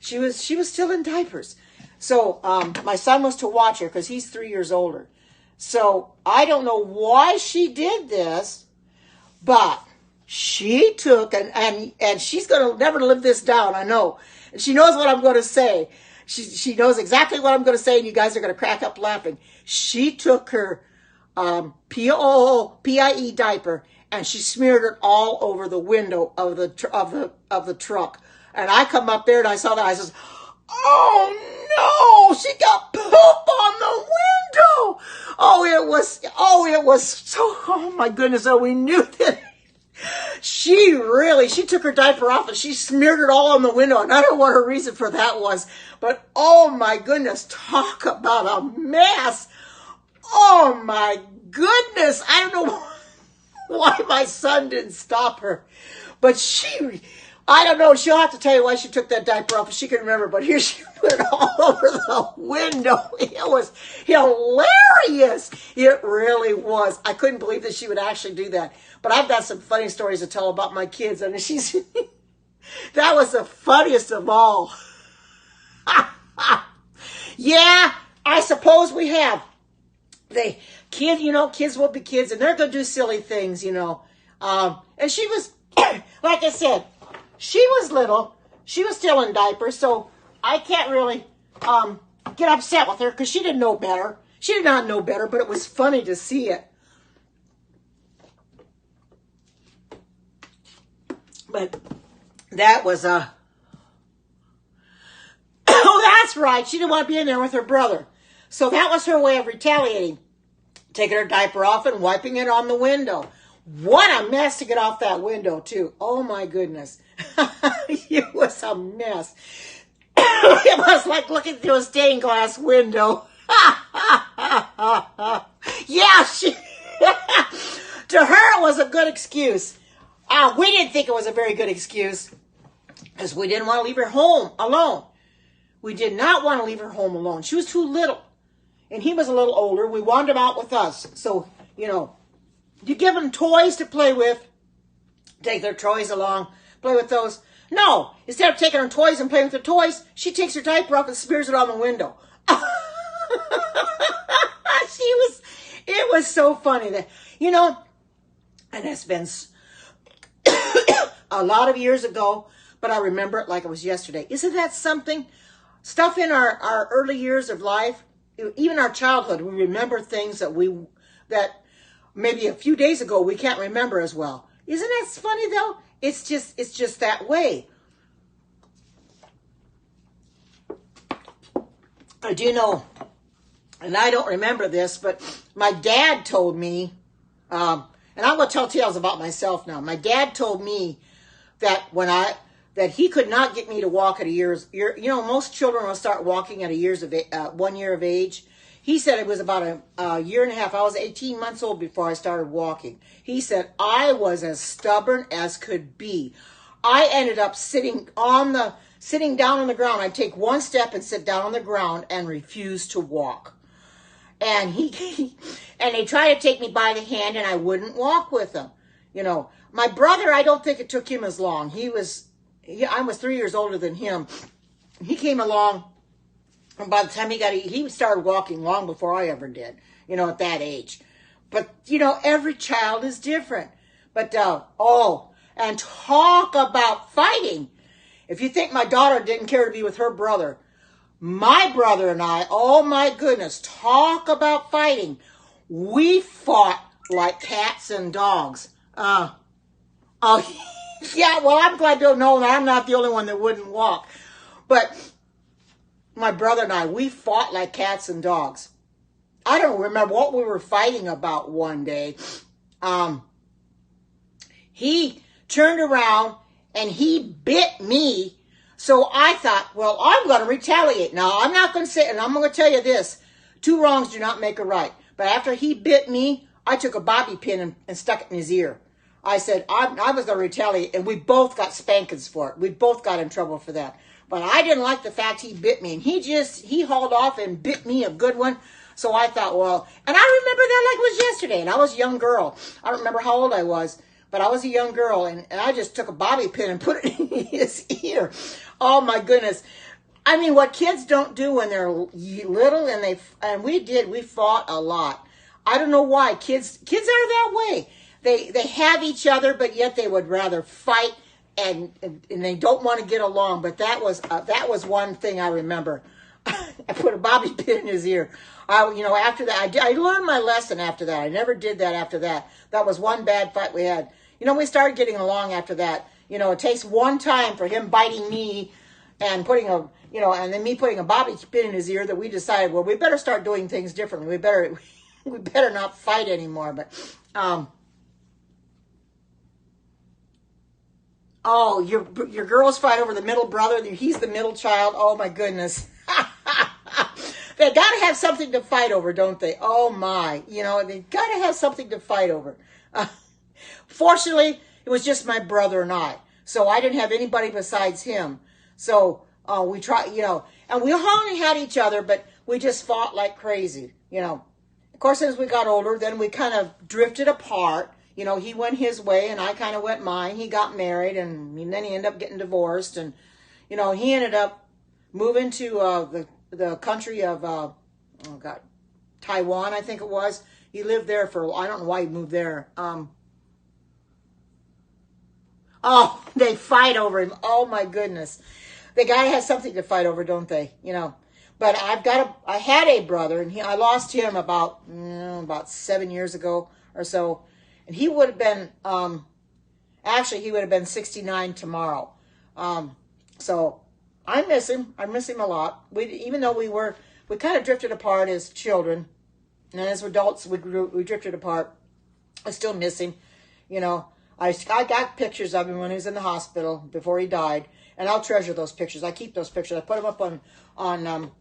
She was still in diapers. So my son was to watch her because he's 3 years older. So I don't know why she did this, but she took, and she's going to never live this down, I know. And she knows what I'm going to say. She knows exactly what I'm going to say, and you guys are going to crack up laughing. She took her PIE diaper, and she smeared it all over the window of the truck. And I come up there, and I saw that. I says, "Oh no! She got poop on the window!" It was so. Oh my goodness! So we knew that. She took her diaper off and she smeared it all on the window. And I don't know what her reason for that was, but oh my goodness, talk about a mess. Oh my goodness. I don't know why my son didn't stop her, but I don't know. She'll have to tell you why she took that diaper off if she can remember, but here she put it all over the window. It was hilarious. It really was. I couldn't believe that she would actually do that. But I've got some funny stories to tell about my kids, and that was the funniest of all. Yeah, I suppose we have. Kids will be kids, and they're going to do silly things, And she was, like I said, she was little. She was still in diapers, so I can't really get upset with her because she didn't know better. She did not know better, but it was funny to see it. But that was oh, that's right. She didn't want to be in there with her brother. So that was her way of retaliating. Taking her diaper off and wiping it on the window. What a mess to get off that window, too. Oh, my goodness. It was a mess. It was like looking through a stained glass window. Yeah, to her, it was a good excuse. We didn't think it was a very good excuse because we didn't want to leave her home alone. We did not want to leave her home alone. She was too little, and he was a little older. We wanted him out with us. So, you give them toys to play with, take their toys along, play with those. No, instead of taking her toys and playing with her toys, she takes her diaper off and smears it on the window. It was so funny that, and it's been a lot of years ago, but I remember it like it was yesterday. Isn't that something? Stuff in our early years of life, even our childhood, we remember things that maybe a few days ago we can't remember as well. Isn't that funny though? It's just that way. I do know, and I don't remember this, but my dad told me, and I'm going to tell tales about myself now. My dad told me that that he could not get me to walk at most children will start walking at 1 year of age. He said it was about a year and a half. I was 18 months old before I started walking. He said I was as stubborn as could be. I ended up sitting down on the ground. I'd take one step and sit down on the ground and refuse to walk. And and they tried to take me by the hand, and I wouldn't walk with them. My brother, I don't think it took him as long. I was 3 years older than him. He came along, and by the time he started walking long before I ever did, at that age. But, every child is different. But, and talk about fighting. If you think my daughter didn't care to be with her brother, my brother and I, oh my goodness, talk about fighting. We fought like cats and dogs. Yeah, well, I'm glad to know that I'm not the only one that wouldn't walk. But my brother and I, we fought like cats and dogs. I don't remember what we were fighting about one day. He turned around and he bit me. So I thought, well, I'm going to retaliate. Now, I'm not going to say, and I'm going to tell you this, 2 wrongs do not make a right. But after he bit me, I took a bobby pin and stuck it in his ear. I said, I was going to retaliate, and we both got spankings for it. We both got in trouble for that. But I didn't like the fact he bit me, and he hauled off and bit me a good one. So I thought, well, and I remember that like it was yesterday, and I was a young girl. I don't remember how old I was, but I was a young girl, and I just took a bobby pin and put it in his ear. Oh my goodness. I mean, what kids don't do when they're little, and we fought a lot. I don't know why. Kids are that way. They have each other, but yet they would rather fight, and they don't want to get along. But that was one thing I remember. I put a bobby pin in his ear. After that, I learned my lesson after that. I never did that after that. That was one bad fight we had. We started getting along after that. It takes one time for him biting me and and then me putting a bobby pin in his ear that we decided, well, we better start doing things differently. We better not fight anymore. But, oh, your girls fight over the middle brother. He's the middle child. Oh my goodness. They got to have something to fight over, don't they? Oh my, they got to have something to fight over. Fortunately, it was just my brother and I. So I didn't have anybody besides him. So we tried, and we only had each other, but we just fought like crazy, Of course, as we got older, then we kind of drifted apart. He went his way and I kind of went mine. He got married and then he ended up getting divorced. And, he ended up moving to the country of, Taiwan, I think it was. He lived there I don't know why he moved there. Oh, they fight over him. Oh my goodness. They gotta have something to fight over, don't they? But I had a brother, and I lost him about 7 years ago or so, and he would have been he would have been 69 tomorrow. So I miss him. I miss him a lot. Even though we kind of drifted apart as children, and as adults we drifted apart. I still miss him. I got pictures of him when he was in the hospital before he died, and I'll treasure those pictures. I keep those pictures. I put them up on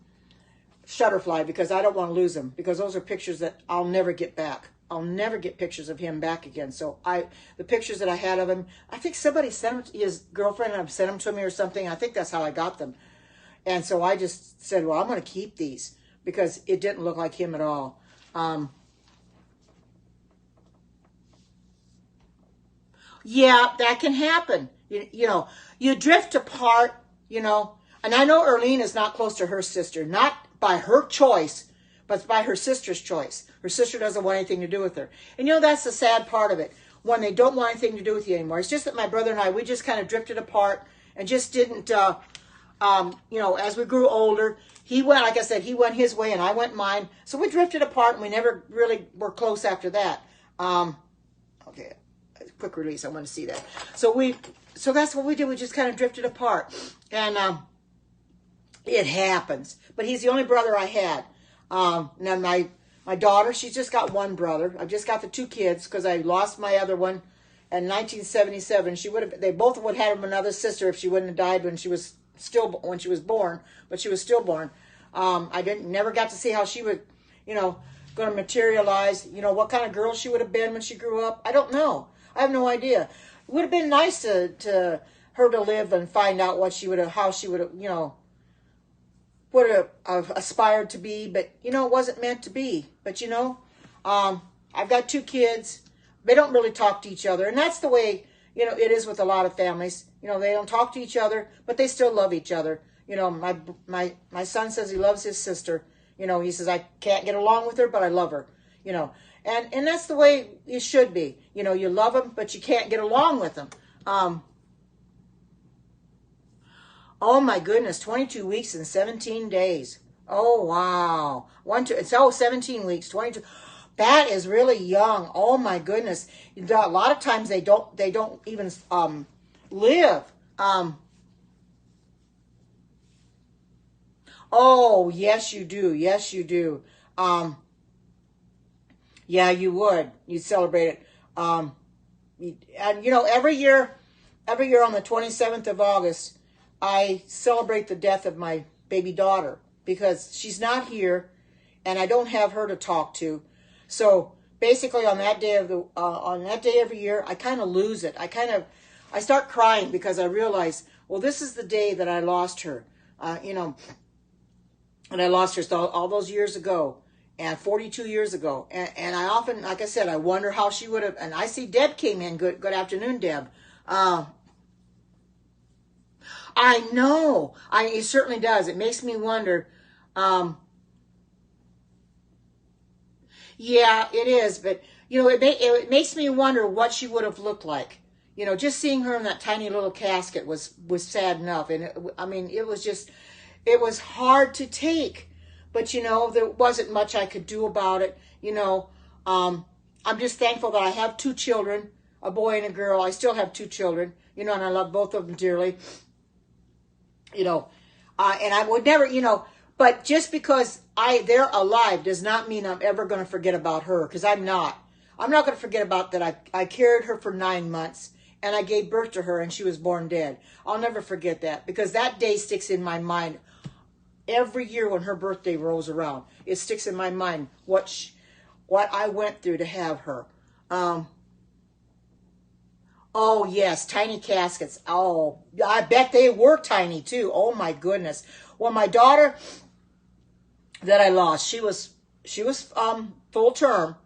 Shutterfly because I don't want to lose them, because those are pictures that I'll never get back. I'll never get pictures of him back again. So the pictures that I had of him, I think somebody sent them, his girlfriend sent them to me or something. I think that's how I got them. And so I just said, well, I'm going to keep these because it didn't look like him at all. Yeah, that can happen. You drift apart, and I know Erlene is not close to her sister, not by her choice, but by her sister's choice. Her sister doesn't want anything to do with her. And that's the sad part of it, when they don't want anything to do with you anymore. It's just that my brother and I, we just kind of drifted apart and just didn't, as we grew older, he went, like I said, he went his way and I went mine. So we drifted apart and we never really were close after that. Okay. Quick release. I want to see that. So that's what we did. We just kind of drifted apart, and it happens. But he's the only brother I had. Now my daughter, she's just got one brother. I've just got the two kids because I lost my other one in 1977. They both would have another sister if she wouldn't have died when she was born. But she was stillborn. I never got to see how she would, going to materialize. What kind of girl she would have been when she grew up. I don't know. I have no idea. It would have been nice to her to live and find out how she would have aspired to be, but it wasn't meant to be. But I've got two kids. They don't really talk to each other, and that's the way it is with a lot of families. They don't talk to each other, but they still love each other. My son says he loves his sister. He says I can't get along with her, but I love her. And that's the way it should be. You love them, but you can't get along with them. Oh my goodness, 22 weeks and 17 days. Oh wow. 17 weeks, 22. That is really young. Oh my goodness. A lot of times they don't even live. Oh, yes you do. Yes you do. Yeah, you would. You'd celebrate it. And every year on the 27th of August, I celebrate the death of my baby daughter because she's not here and I don't have her to talk to. So basically on that day every year, I kind of lose it. I start crying because I realize, well, this is the day that I lost her, and I lost her all those years ago. and 42 years ago. And I often, like I said, I wonder how she would have, and I see Deb came in. Good afternoon, Deb. I know. It certainly does. It makes me wonder. Yeah, it is. But, you know, it makes me wonder what she would have looked like. You know, just seeing her in that tiny little casket was sad enough. And, it was hard to take. But, you know, there wasn't much I could do about it. You know, I'm just thankful that I have 2 children, a boy and a girl. I still have 2 children, you know, and I love both of them dearly. You know, and I would never, you know, but just because they're alive does not mean I'm ever going to forget about her, because I'm not. I'm not going to forget about that. I carried her for 9 months, and I gave birth to her, and she was born dead. I'll never forget that, because that day sticks in my mind. Every year when her birthday rolls around, it sticks in my mind what I went through to have her. Oh, yes, tiny caskets. Oh, I bet they were tiny, too. Oh, my goodness. Well, my daughter that I lost, she was full term.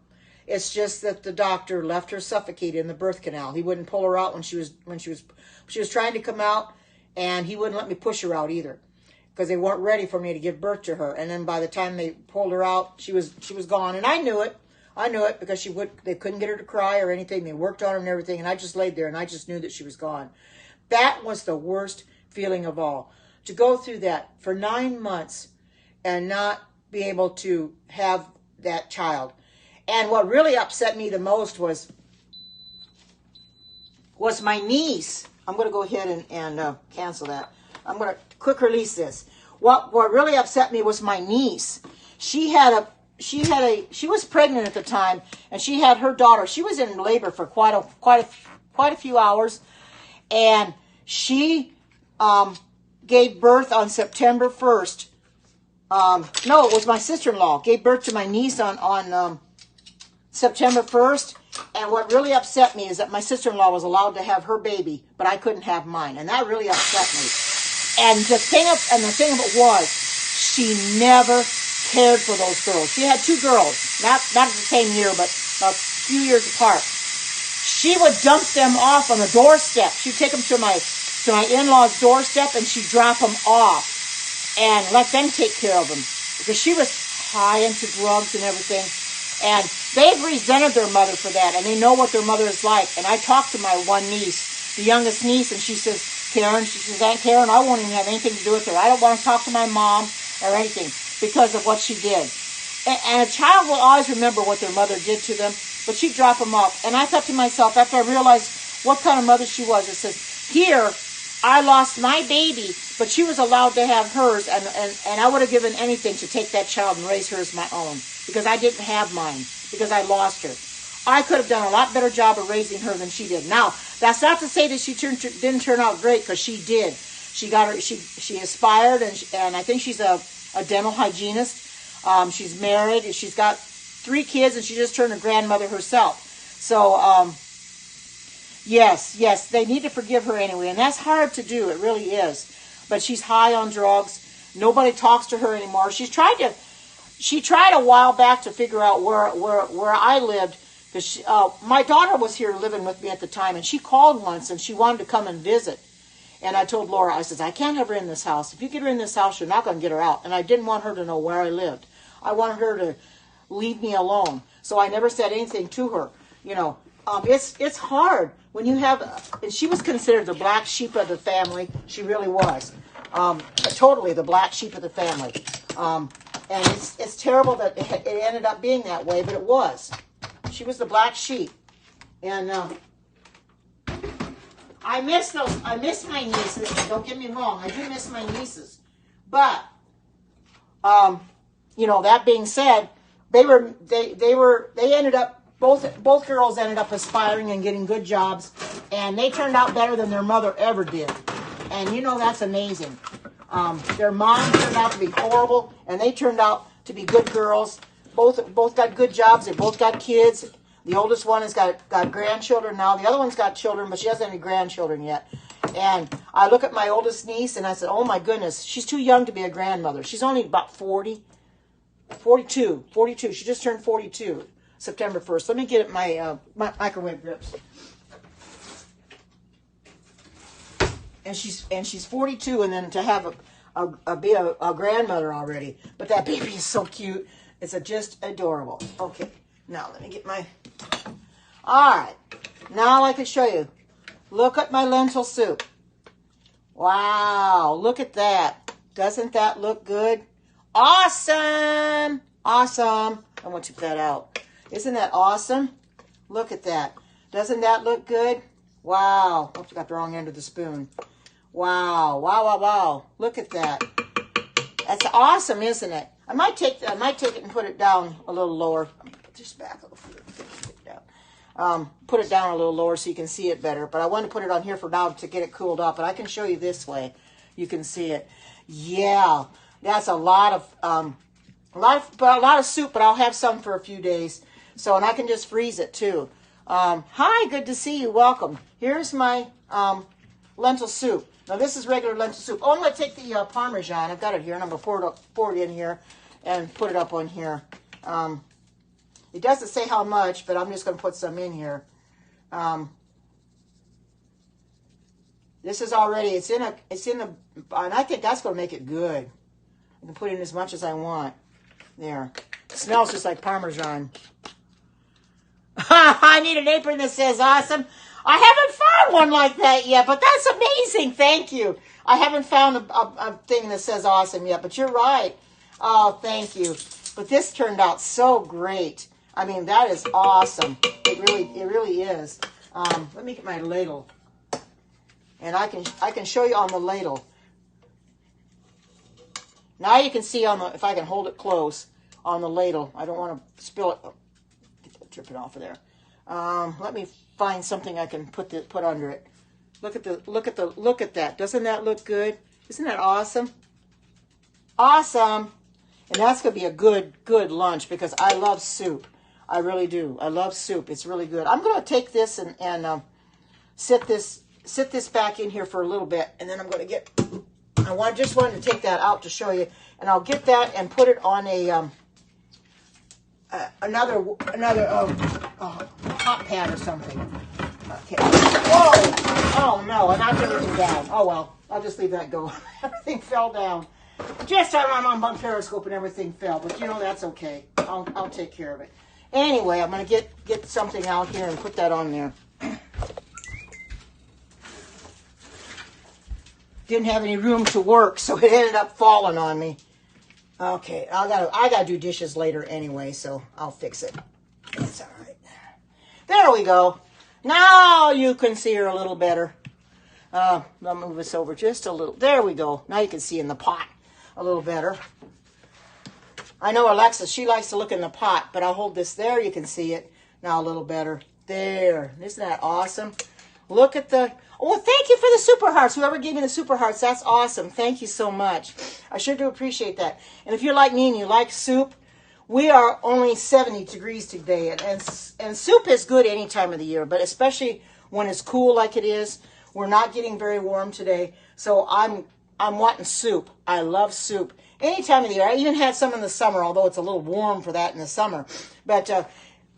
It's just that the doctor left her suffocated in the birth canal. He wouldn't pull her out when she was trying to come out, and he wouldn't let me push her out either, because they weren't ready for me to give birth to her. And then by the time they pulled her out, she was gone, and I knew it. I knew it, because they couldn't get her to cry or anything. They worked on her and everything, and I just laid there, and I just knew that she was gone. That was the worst feeling of all, to go through that for 9 months and not be able to have that child. And what really upset me the most was my niece. I'm going to go ahead and cancel that. I'm going to quick release this. What really upset me was my niece. She was pregnant at the time, and she had her daughter. She was in labor for quite a few hours, and she gave birth on September 1st. No, it was my sister-in-law gave birth to my niece on September 1st. And what really upset me is that my sister-in-law was allowed to have her baby, but I couldn't have mine, and that really upset me. And the thing of it was, she never cared for those girls. She had 2 girls, not at the same year, but a few years apart. She would dump them off on the doorstep. She'd take them to my in-laws' doorstep, and she'd drop them off and let them take care of them, because she was high into drugs and everything. And they've resented their mother for that, and they know what their mother is like. And I talked to my one niece, the youngest niece, and she says, Aunt Karen, I won't even have anything to do with her. I don't want to talk to my mom or anything because of what she did. And a child will always remember what their mother did to them, but she'd drop them off. And I thought to myself, after I realized what kind of mother she was, it says, here, I lost my baby, but she was allowed to have hers, and I would have given anything to take that child and raise her as my own, because I didn't have mine, because I lost her. I could have done a lot better job of raising her than she did. Now, that's not to say that she didn't turn out great, because she did. She aspired, and I think she's a dental hygienist. She's married. She's got 3 kids, and she just turned a grandmother herself. So, yes, they need to forgive her anyway, and that's hard to do. It really is. But she's high on drugs. Nobody talks to her anymore. She tried a while back to figure out where I lived, because my daughter was here living with me at the time, and she called once, and she wanted to come and visit. And I told Laura, I said, I can't have her in this house. If you get her in this house, you're not going to get her out. And I didn't want her to know where I lived. I wanted her to leave me alone. So I never said anything to her. You know, it's hard when you have, and she was considered the black sheep of the family. She really was. Totally the black sheep of the family. And it's terrible that it ended up being that way, but it was. She was the black sheep. And I miss my nieces. Don't get me wrong, I do miss my nieces. But you know, that being said, they ended up, both girls ended up aspiring and getting good jobs, and they turned out better than their mother ever did. And you know, that's amazing. Their mom turned out to be horrible, and they turned out to be good girls. Both got good jobs. They both got kids. The oldest one has got grandchildren now. The other one's got children, but she hasn't any grandchildren yet. And I look at my oldest niece, and I said, oh, my goodness, she's too young to be a grandmother. She's only about 40. 42. 42. She just turned 42, September 1st. Let me get my microwave grips. And she's 42, and then to have be a grandmother already. But that baby is so cute. It's just adorable. Okay, now let me get my... All right, now I can show you. Look at my lentil soup. Wow, look at that. Doesn't that look good? Awesome! Awesome. I want to take that out. Isn't that awesome? Look at that. Doesn't that look good? Wow. Oops, I got the wrong end of the spoon. Wow. Wow, wow, wow. Look at that. That's awesome, isn't it? I might take it and put it down a little lower. Just back a little further. Put it down a little lower so you can see it better. But I want to put it on here for now to get it cooled up. And I can show you this way. You can see it. Yeah, that's a lot of soup, but I'll have some for a few days. So, and I can just freeze it too. Hi, good to see you. Welcome. Here's my lentil soup. Now this is regular lentil soup. Oh, I'm going to take the Parmesan. I've got it here, and I'm going to pour it in here and put it up on here. It doesn't say how much, but I'm just going to put some in here. This is already, it's in the, and I think that's going to make it good. I can put in as much as I want. There. It smells just like Parmesan. I need an apron that says awesome. I haven't found one like that yet, but that's amazing. Thank you. I haven't found a thing that says awesome yet, but you're right. Oh, thank you. But this turned out so great. I mean, that is awesome. It really is. Let me get my ladle. And I can show you on the ladle. Now you can see on the, if I can hold it close on the ladle. I don't want to spill it. Oh, get that dripping off of there. Let me find something I can put under it. Look at that. Doesn't that look good? Isn't that awesome? Awesome. And that's going to be a good lunch because I love soup. I really do. I love soup. It's really good. I'm going to take this and sit this back in here for a little bit, and then I'm going to get. Just wanted to take that out to show you, and I'll get that and put it on a another hot pan or something. Okay. Whoa! Oh no! I knocked everything down. Oh well. I'll just leave that go. Everything fell down. Just I'm on Periscope and everything fell, but you know that's okay. I'll take care of it. Anyway, I'm gonna get something out here and put that on there. Didn't have any room to work, so it ended up falling on me. Okay, I gotta do dishes later anyway, so I'll fix it. It's all right. There we go. Now you can see her a little better. I'll move this over just a little. There we go. Now you can see in the pot a little better. I know Alexa, she likes to look in the pot, but I'll hold this there. You can see it now a little better. There. Isn't that awesome? Look at the... Oh, thank you for the super hearts. Whoever gave me the super hearts, that's awesome. Thank you so much. I sure do appreciate that. And if you're like me and you like soup, we are only 70 degrees today. And soup is good any time of the year, but especially when it's cool like it is. We're not getting very warm today, so I'm wanting soup. I love soup. Any time of the year. I even had some in the summer, although it's a little warm for that in the summer. But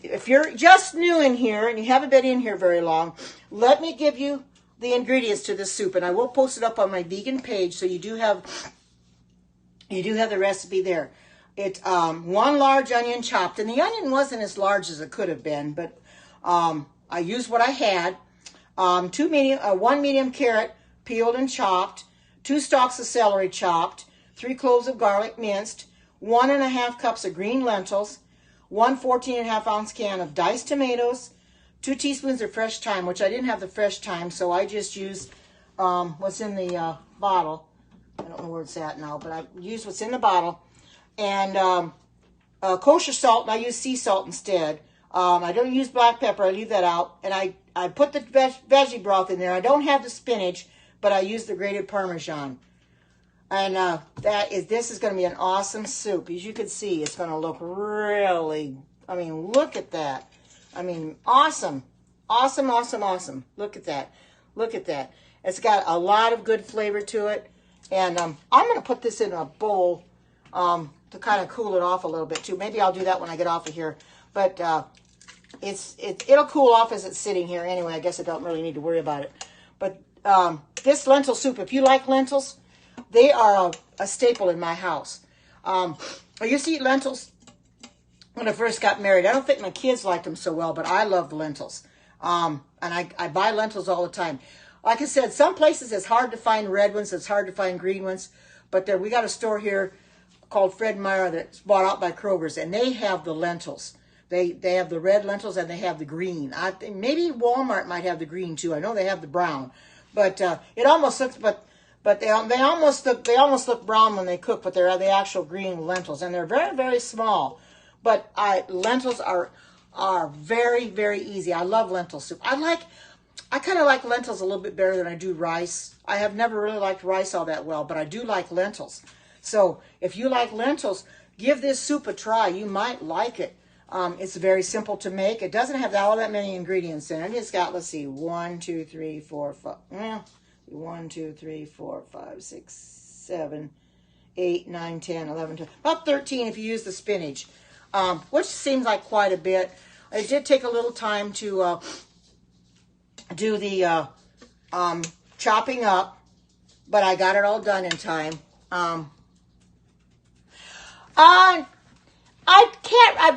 if you're just new in here and you haven't been in here very long, let me give you the ingredients to this soup, and I will post it up on my vegan page, so you do have the recipe there. It's 1 large onion chopped, and the onion wasn't as large as it could have been, but I used what I had. 1 medium carrot peeled and chopped, 2 stalks of celery chopped, 3 cloves of garlic minced, 1½ cups of green lentils, 1 14½ ounce can of diced tomatoes, 2 teaspoons of fresh thyme, which I didn't have the fresh thyme, so I just used what's in the bottle. I don't know where it's at now, but I used what's in the bottle. And kosher salt, and I use sea salt instead. I don't use black pepper. I leave that out. And I put the veggie broth in there. I don't have the spinach, but I use the grated Parmesan. And this is going to be an awesome soup. As you can see, it's going to look really, I mean, look at that. I mean, awesome. Awesome, awesome, awesome. Look at that. Look at that. It's got a lot of good flavor to it. And I'm going to put this in a bowl. to kind of cool it off a little bit too. Maybe I'll do that when I get off of here. But it'll cool off as it's sitting here anyway. I guess I don't really need to worry about it. But this lentil soup, if you like lentils, they are a staple in my house. I used to eat lentils when I first got married. I don't think my kids liked them so well, but I love lentils. And I buy lentils all the time. Like I said, some places it's hard to find red ones, it's hard to find green ones. But we got a store here called Fred Meyer that's bought out by Kroger's, and they have the lentils. They have the red lentils and they have the green. I think maybe Walmart might have the green too. I know they have the brown, but it almost looks but they almost look brown when they cook. But they're the actual green lentils, and they're very, very small. But lentils are very, very easy. I love lentil soup. I kind of like lentils a little bit better than I do rice. I have never really liked rice all that well, but I do like lentils. So if you like lentils, give this soup a try. You might like it. It's very simple to make. It doesn't have all that many ingredients in it. It's got, let's see, 1, 2, 3, 4, 5. 1, 2, 3, 4, 5, 6, 7, 8, 9, 10, 11, 12. About 13 if you use the spinach, which seems like quite a bit. It did take a little time to do the chopping up, but I got it all done in time. I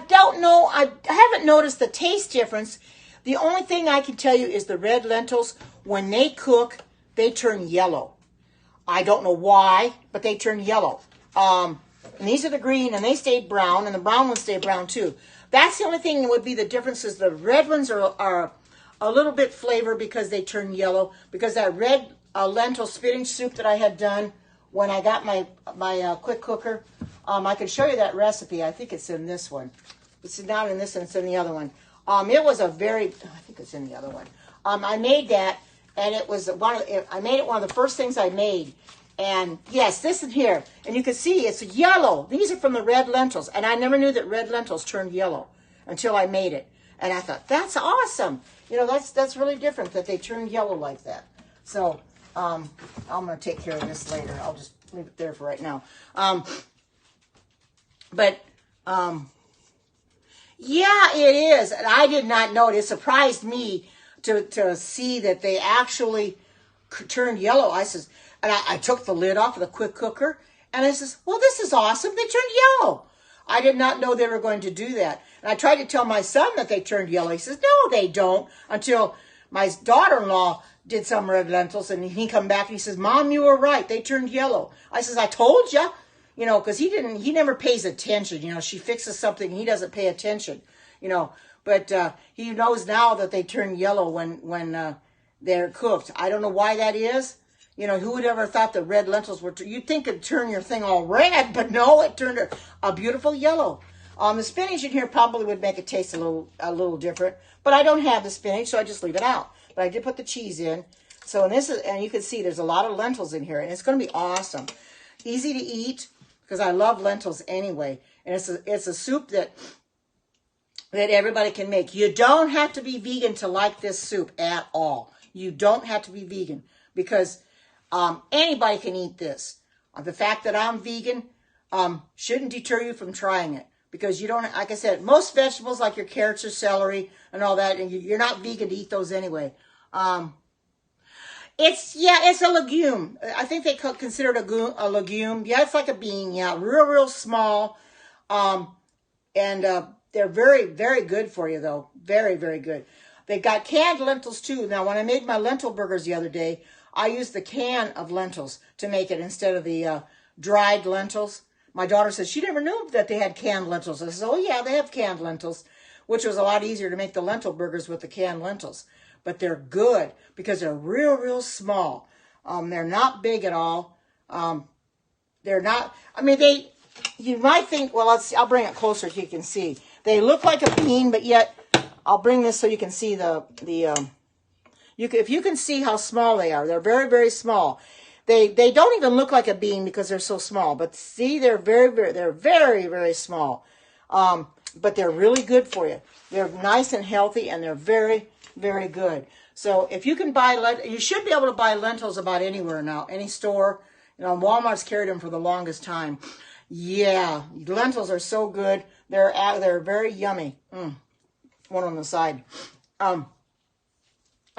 don't know. I haven't noticed the taste difference. The only thing I can tell you is the red lentils, when they cook, they turn yellow. I don't know why, but they turn yellow. And these are the green, and they stayed brown, and the brown ones stay brown too. That's the only thing that would be the difference, is the red ones are a little bit flavored because they turn yellow, because that red lentil spinach soup that I had done when I got my quick cooker, I could show you that recipe. I think it's in this one. It's not in this one, it's in the other one. It was I think it's in the other one. I made that, and it was I made it one of the first things I made. And yes, this in here, and you can see it's yellow. These are from the red lentils, and I never knew that red lentils turned yellow until I made it. And I thought, that's awesome. You know, that's really different that they turn yellow like that. So I'm going to take care of this later. I'll just leave it there for right now. Yeah, it is. And I did not know it. It surprised me to see that they actually turned yellow. I says, and I took the lid off of the quick cooker, and I says, well, this is awesome. They turned yellow. I did not know they were going to do that. And I tried to tell my son that they turned yellow. He says, no, they don't, until my daughter-in-law did some red lentils, and he come back and he says, Mom, you were right. They turned yellow. I says, I told you, you know, because he never pays attention. You know, she fixes something, he doesn't pay attention, you know. But he knows now that they turn yellow when they're cooked. I don't know why that is. You know, who would ever thought the red lentils were, you'd think it'd turn your thing all red, but no, it turned a beautiful yellow. The spinach in here probably would make it taste a little different, but I don't have the spinach, so I just leave it out. But I did put the cheese in. So, and you can see there's a lot of lentils in here, and it's going to be awesome. Easy to eat, because I love lentils anyway. And it's a soup that everybody can make. You don't have to be vegan to like this soup at all. You don't have to be vegan, because anybody can eat this. The fact that I'm vegan shouldn't deter you from trying it, because you don't, like I said, most vegetables like your carrots or celery and all that, and you're not vegan to eat those anyway. It's a legume. I think they consider it a legume. Yeah, it's like a bean. Yeah, real small. And they're very, very good for you, though. Very, very good. They got canned lentils too. Now, when I made my lentil burgers the other day, I used the can of lentils to make it instead of the dried lentils. My daughter says she never knew that they had canned lentils. I said, oh yeah, they have canned lentils, which was a lot easier to make the lentil burgers with the canned lentils. But they're good because they're real small. They're not big at all. They're not, I mean, you might think, well, I'll bring it closer so you can see. They look like a bean, but yet, I'll bring this so you can see if you can see how small they are. They're very, very small. They don't even look like a bean because they're so small. But see, they're very small. But they're really good for you. They're nice and healthy, and they're very, very good. So if you can you should be able to buy lentils about anywhere now, any store. You know, Walmart's carried them for the longest time. Yeah, lentils are so good. They're very yummy. One on the side. And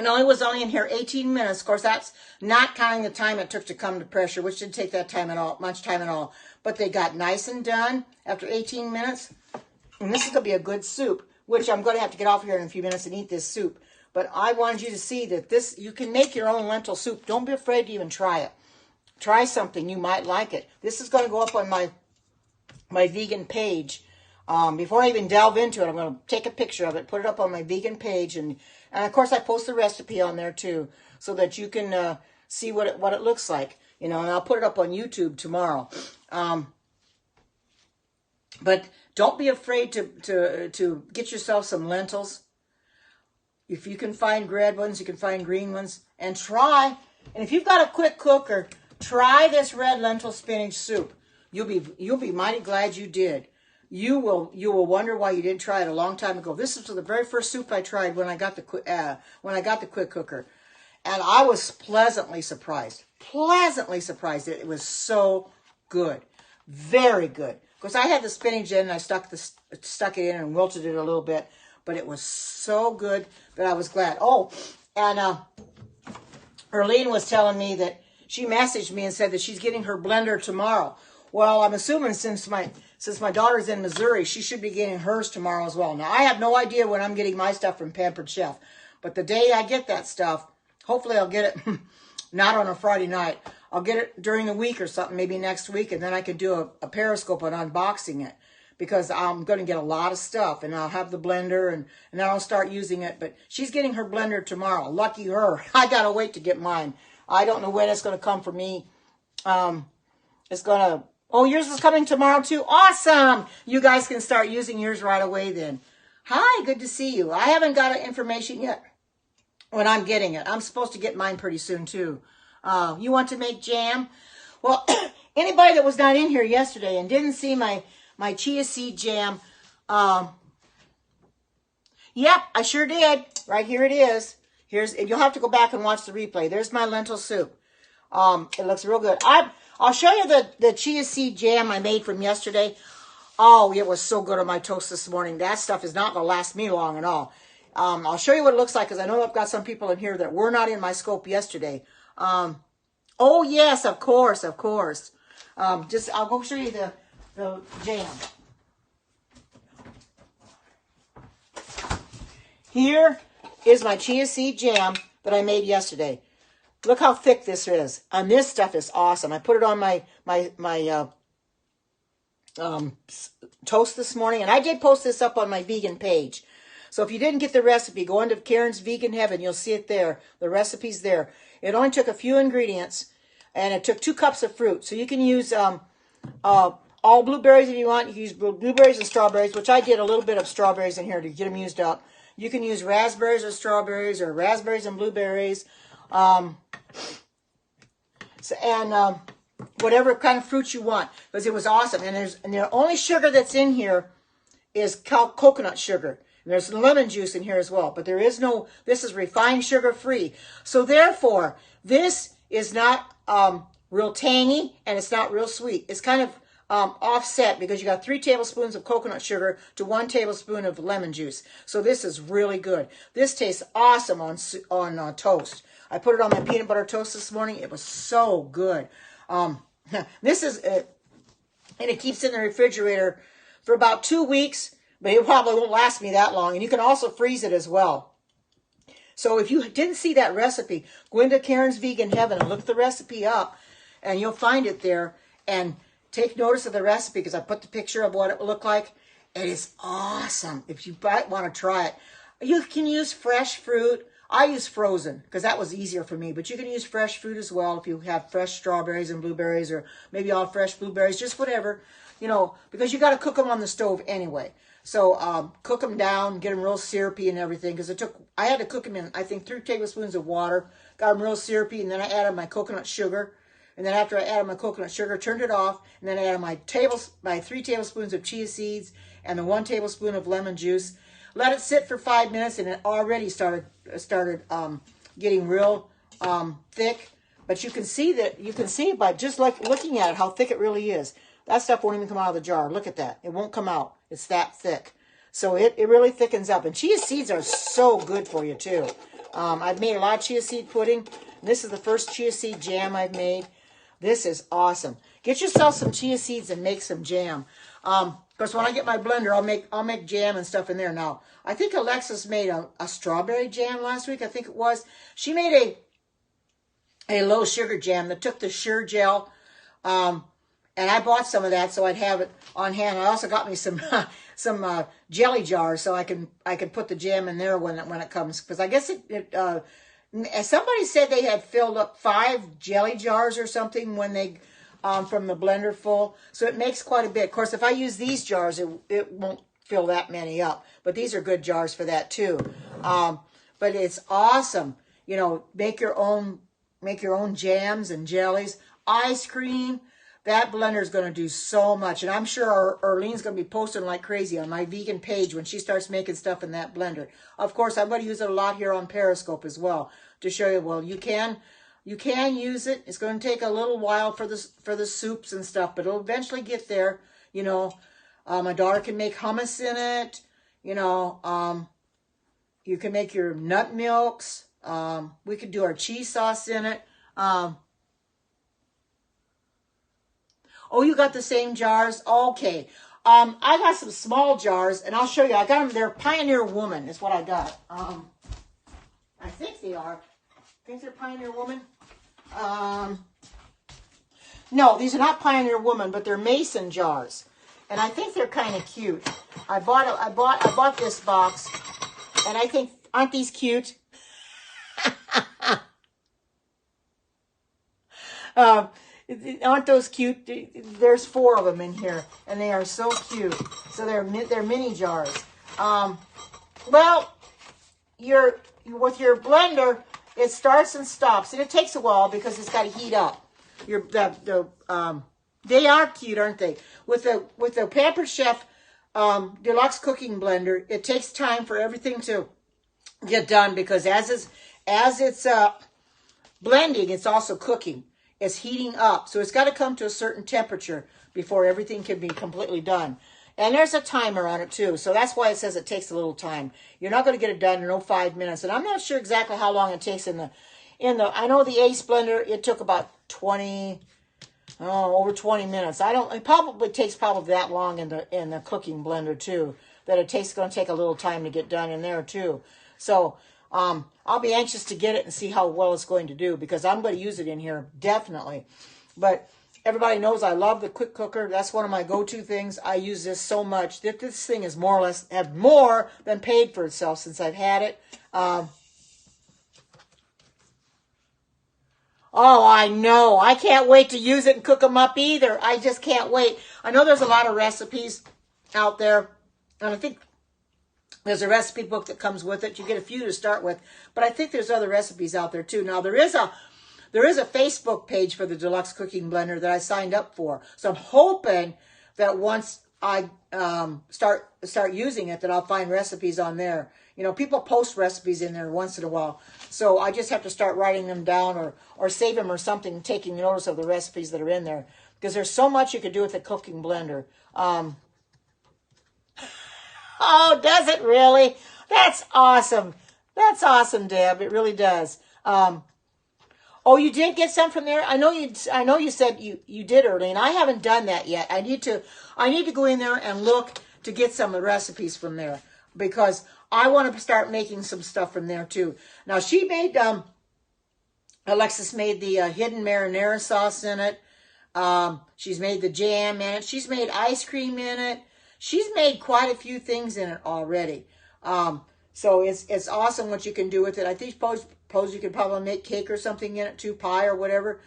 I was only in here 18 minutes. Of course, that's not counting the time it took to come to pressure, which didn't take that time at all, much time at all. But they got nice and done after 18 minutes. And this is going to be a good soup, which I'm going to have to get off here in a few minutes and eat this soup. But I wanted you to see that this, you can make your own lentil soup. Don't be afraid to even try it. Try something. You might like it. This is going to go up on my vegan page. Before I even delve into it, I'm going to take a picture of it, put it up on my vegan page, and of course I post the recipe on there too, so that you can see what it looks like, you know. And I'll put it up on YouTube tomorrow. But don't be afraid to get yourself some lentils. If you can find red ones, you can find green ones, and try. And if you've got a quick cooker, try this red lentil spinach soup. You'll be mighty glad you did. You will wonder why you didn't try it a long time ago. This is the very first soup I tried when I got the quick cooker, and I was pleasantly surprised. Pleasantly surprised. It was so good, very good. Of course, I had the spinach in, and I stuck it in and wilted it a little bit, but it was so good that I was glad. Oh, and Erlene was telling me that she messaged me and said that she's getting her blender tomorrow. Well, I'm assuming since my daughter's in Missouri, she should be getting hers tomorrow as well. Now, I have no idea when I'm getting my stuff from Pampered Chef, but the day I get that stuff, hopefully I'll get it not on a Friday night. I'll get it during the week or something, maybe next week, and then I can do a Periscope on unboxing it, because I'm going to get a lot of stuff, and I'll have the blender, and then I'll start using it. But she's getting her blender tomorrow. Lucky her. I got to wait to get mine. I don't know when it's going to come for me. It's going to... Oh, yours is coming tomorrow too? Awesome! You guys can start using yours right away then. Hi, good to see you. I haven't got information yet when I'm getting it. I'm supposed to get mine pretty soon too. You want to make jam? Well, anybody that was not in here yesterday and didn't see my chia seed jam, yep, I sure did. Right here it is. You'll have to go back and watch the replay. There's my lentil soup. It looks real good. I'll show you the chia seed jam I made from yesterday. Oh, it was so good on my toast this morning. That stuff is not going to last me long at all. I'll show you what it looks like, because I know I've got some people in here that were not in my scope yesterday. Oh, yes, of course, of course. I'll go show you the jam. Here is my chia seed jam that I made yesterday. Look how thick this is. And this stuff is awesome. I put it on my toast this morning. And I did post this up on my vegan page. So if you didn't get the recipe, go into Karen's Vegan Heaven. You'll see it there. The recipe's there. It only took a few ingredients. And it took 2 cups of fruit. So you can use all blueberries if you want. You can use blueberries and strawberries, which I did a little bit of strawberries in here to get them used up. You can use raspberries or strawberries, or raspberries and blueberries. Whatever kind of fruit you want, because it was awesome. And the only sugar that's in here is coconut sugar. And there's lemon juice in here as well, but this is refined sugar free. So therefore, this is not real tangy, and it's not real sweet. It's kind of offset, because you got 3 tablespoons of coconut sugar to 1 tablespoon of lemon juice. So this is really good. This tastes awesome on toast. I put it on my peanut butter toast this morning. It was so good. This is, and it keeps in the refrigerator for about 2 weeks, but it probably won't last me that long. And you can also freeze it as well. So if you didn't see that recipe, go into Karen's Vegan Heaven and look the recipe up, and you'll find it there. And take notice of the recipe, because I put the picture of what it will look like. It is awesome. If you might want to try it, you can use fresh fruit. I use frozen because that was easier for me, but you can use fresh fruit as well if you have fresh strawberries and blueberries, or maybe all fresh blueberries, just whatever, you know, because you got to cook them on the stove anyway. So cook them down, get them real syrupy and everything, because I had to cook them in, I think, 3 tablespoons of water, got them real syrupy, and then I added my coconut sugar. And then after I added my coconut sugar, turned it off, and then I added my 3 tablespoons of chia seeds and the 1 tablespoon of lemon juice. Let it sit for 5 minutes, and it already started getting real thick. But you can see by just like looking at it how thick it really is. that stuff won't even come out of the jar. Look at that. It won't come out. It's that thick. So it really thickens up. And chia seeds are so good for you too. I've made a lot of chia seed pudding. This is the first chia seed jam I've made. This is awesome. Get yourself some chia seeds and make some jam. Because when I get my blender, I'll make jam and stuff in there. Now, I think Alexis made a strawberry jam last week. I think it was. She made a low sugar jam that took the Sure Gel. And I bought some of that so I'd have it on hand. I also got me some jelly jars so I can put the jam in there when it comes, because I guess somebody said they had filled up 5 jelly jars or something when they from the blender full, so it makes quite a bit. Of course, if I use these jars, it won't fill that many up, but these are good jars for that too. But it's awesome, you know. Make your own jams and jellies, ice cream. That blender is going to do so much. And I'm sure Arlene's going to be posting like crazy on my vegan page when she starts making stuff in that blender. Of course, I'm going to use it a lot here on Periscope as well to show you, well, you can use it. It's going to take a little while for the soups and stuff, but it'll eventually get there. You know, my daughter can make hummus in it. You know, you can make your nut milks. We could do our cheese sauce in it. Oh, you got the same jars? Okay. I got some small jars, and I'll show you. I got them. They're Pioneer Woman is what I got. I think they are. I think they're Pioneer Woman. No, these are not Pioneer Woman, but they're mason jars. And I think they're kind of cute. I bought this box, and I think, aren't these cute? Aren't those cute? There's 4 of them in here, and they are so cute. So they're mini jars. Well, with your blender, it starts and stops, and it takes a while because it's got to heat up. They are cute, aren't they? With the Pampered Chef Deluxe Cooking Blender, it takes time for everything to get done, because as it's blending, it's also cooking. It's heating up. So it's got to come to a certain temperature before everything can be completely done. And there's a timer on it too. So that's why it says it takes a little time. You're not going to get it done in 5 minutes. And I'm not sure exactly how long it takes in the I know the Ace blender, it took about over 20 minutes. It probably takes that long in the cooking blender too. That it's going to take a little time to get done in there too. So I'll be anxious to get it and see how well it's going to do, because I'm going to use it in here, definitely. But everybody knows I love the quick cooker. That's one of my go-to things. I use this so much that this thing is more or less have more than paid for itself since I've had it. Oh, I know. I can't wait to use it and cook them up either. I just can't wait. I know there's a lot of recipes out there, and I think there's a recipe book that comes with it. You get a few to start with, but I think there's other recipes out there too. Now there is a Facebook page for the Deluxe Cooking Blender that I signed up for. So I'm hoping that once I start using it, that I'll find recipes on there. You know, people post recipes in there once in a while, so I just have to start writing them down or save them or something, taking notice of the recipes that are in there, because there's so much you could do with the cooking blender. Oh, does it really? That's awesome. That's awesome, Deb. It really does. Oh, you did get some from there? I know you said you did, Arlene. I haven't done that yet. I need to go in there and look to get some recipes from there, because I want to start making some stuff from there too. Now she made Alexis made the hidden marinara sauce in it. She's made the jam in it. She's made ice cream in it. She's made quite a few things in it already. So it's awesome what you can do with it. I think suppose you could probably make cake or something in it too, pie or whatever.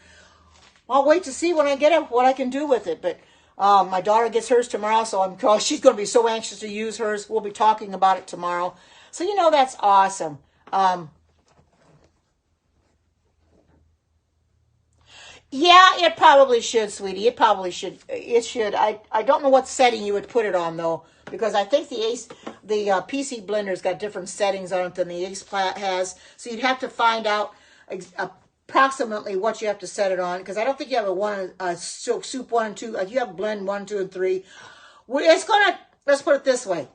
I'll wait to see when I get it what I can do with it. But my daughter gets hers tomorrow, so she's going to be so anxious to use hers. We'll be talking about it tomorrow. So you know that's awesome. Yeah, it probably should, sweetie. It probably should. It should. I don't know what setting you would put it on, though, because I think the PC Blender's got different settings on it than the Ace Plat has. So you'd have to find out approximately what you have to set it on, because I don't think you have a soup 1 and 2. Like you have blend 1, 2, and 3. It's gonna, let's put it this way.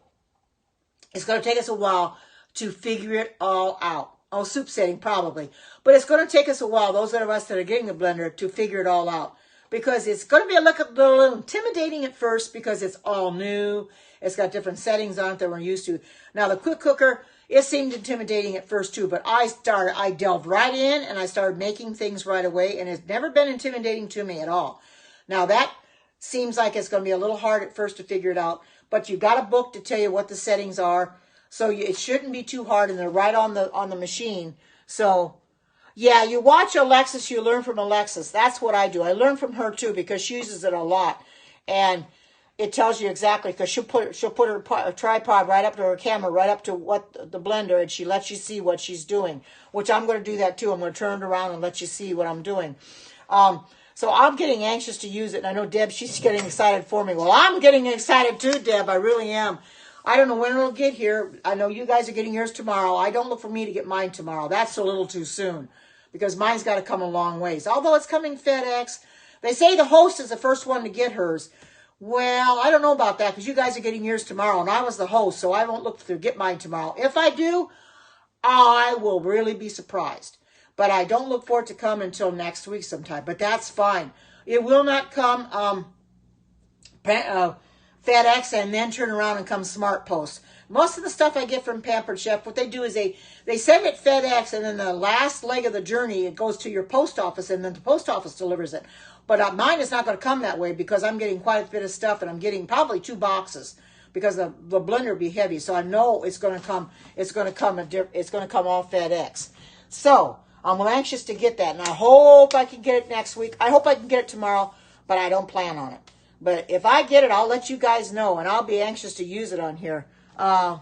It's gonna take us a while to figure it all out. Oh, soup setting probably, but it's gonna take us a while. Those of us that are getting the blender to figure it all out, because it's gonna be a little intimidating at first because it's all new. It's got different settings on it that we're used to. Now the quick cooker, it seemed intimidating at first too, but I delved right in and I started making things right away, and it's never been intimidating to me at all. Now that seems like it's going to be a little hard at first to figure it out, but you've got a book to tell you what the settings are, so it shouldn't be too hard, and they're right on the machine. So yeah, you watch Alexis, you learn from Alexis. That's what I do. I learn from her too, because she uses it a lot, and it tells you exactly, because she'll put her tripod right up to her camera, right up to what the blender, and she lets you see what she's doing, which I'm going to do that too. I'm going to turn it around and let you see what I'm doing. So I'm getting anxious to use it, and I know Deb, she's getting excited for me. Well, I'm getting excited too, Deb. I really am. I don't know when it'll get here. I know you guys are getting yours tomorrow. I don't look for me to get mine tomorrow. That's a little too soon, because mine's got to come a long ways. Although it's coming FedEx. They say the host is the first one to get hers. Well, I don't know about that, because you guys are getting yours tomorrow, and I was the host, so I won't look to get mine tomorrow. If I do, I will really be surprised. But I don't look for it to come until next week sometime. But that's fine. It will not come FedEx and then turn around and come Smart Post. Most of the stuff I get from Pampered Chef, what they do is they send it FedEx, and then the last leg of the journey, it goes to your post office, and then the post office delivers it. But mine is not going to come that way, because I'm getting quite a bit of stuff, and I'm getting probably 2 boxes, because the blender will be heavy. So I know it's going to come. It's going to come all FedEx. So I'm anxious to get that, and I hope I can get it next week. I hope I can get it tomorrow, but I don't plan on it. But if I get it, I'll let you guys know, and I'll be anxious to use it on here. Oh,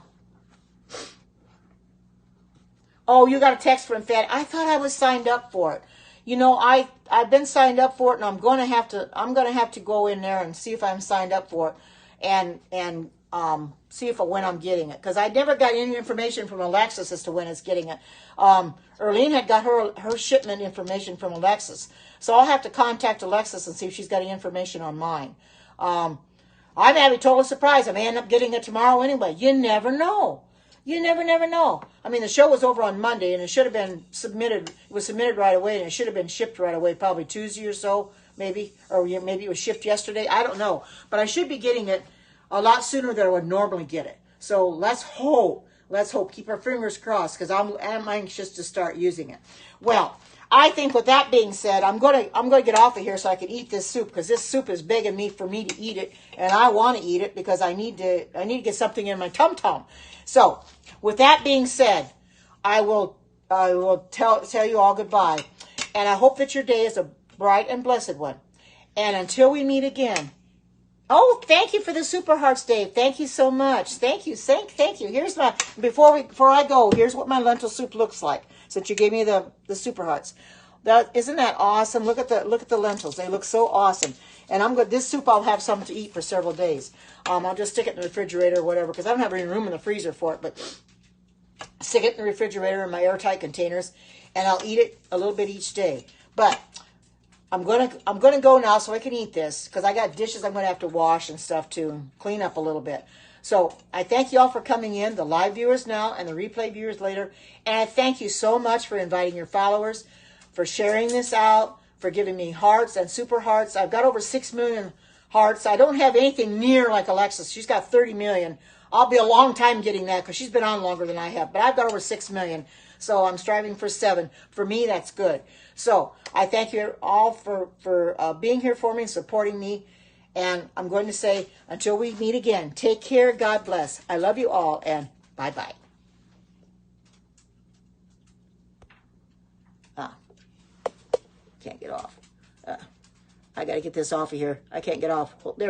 you got a text from Fed. I thought I was signed up for it. You know, I've been signed up for it, and I'm gonna have to go in there and see if I'm signed up for it, and see if when I'm getting it, because I never got any information from Alexis as to when it's getting it. Erlene had got her shipment information from Alexis, so I'll have to contact Alexis and see if she's got any information on mine. I'm having total surprise. I may end up getting it tomorrow anyway. You never know. You never know. I mean, the show was over on Monday, and it should have been submitted. It was submitted right away, and it should have been shipped right away, probably Tuesday or so, maybe. Or maybe it was shipped yesterday. I don't know. But I should be getting it a lot sooner than I would normally get it. So let's hope. Let's hope. Keep our fingers crossed, because I'm anxious to start using it. Well, I think with that being said, I'm gonna get off of here so I can eat this soup, because this soup is big enough for me to eat it, and I want to eat it because I need to get something in my tum-tum. So, with that being said, I will tell you all goodbye, and I hope that your day is a bright and blessed one. And until we meet again. Oh, thank you for the Super Hearts, Dave. Thank you so much. Thank you. Thank you. Here's my before I go. Here's what my lentil soup looks like. Since you gave me the Super Hearts, isn't that awesome? Look at the lentils. They look so awesome. And this soup I'll have some to eat for several days. I'll just stick it in the refrigerator or whatever, because I don't have any room in the freezer for it. But stick it in the refrigerator in my airtight containers, and I'll eat it a little bit each day. But I'm gonna go now so I can eat this, because I got dishes I'm gonna have to wash and stuff to clean up a little bit. So I thank you all for coming in, the live viewers now and the replay viewers later. And I thank you so much for inviting your followers, for sharing this out, for giving me hearts and super hearts. I've got over 6 million hearts. I don't have anything near like Alexis. She's got 30 million. I'll be a long time getting that, because she's been on longer than I have. But I've got over 6 million. So I'm striving for 7. For me, that's good. So I thank you all for being here for me and supporting me. And I'm going to say, until we meet again, take care, God bless. I love you all, and bye-bye. Can't get off. I got to get this off of here. I can't get off. There.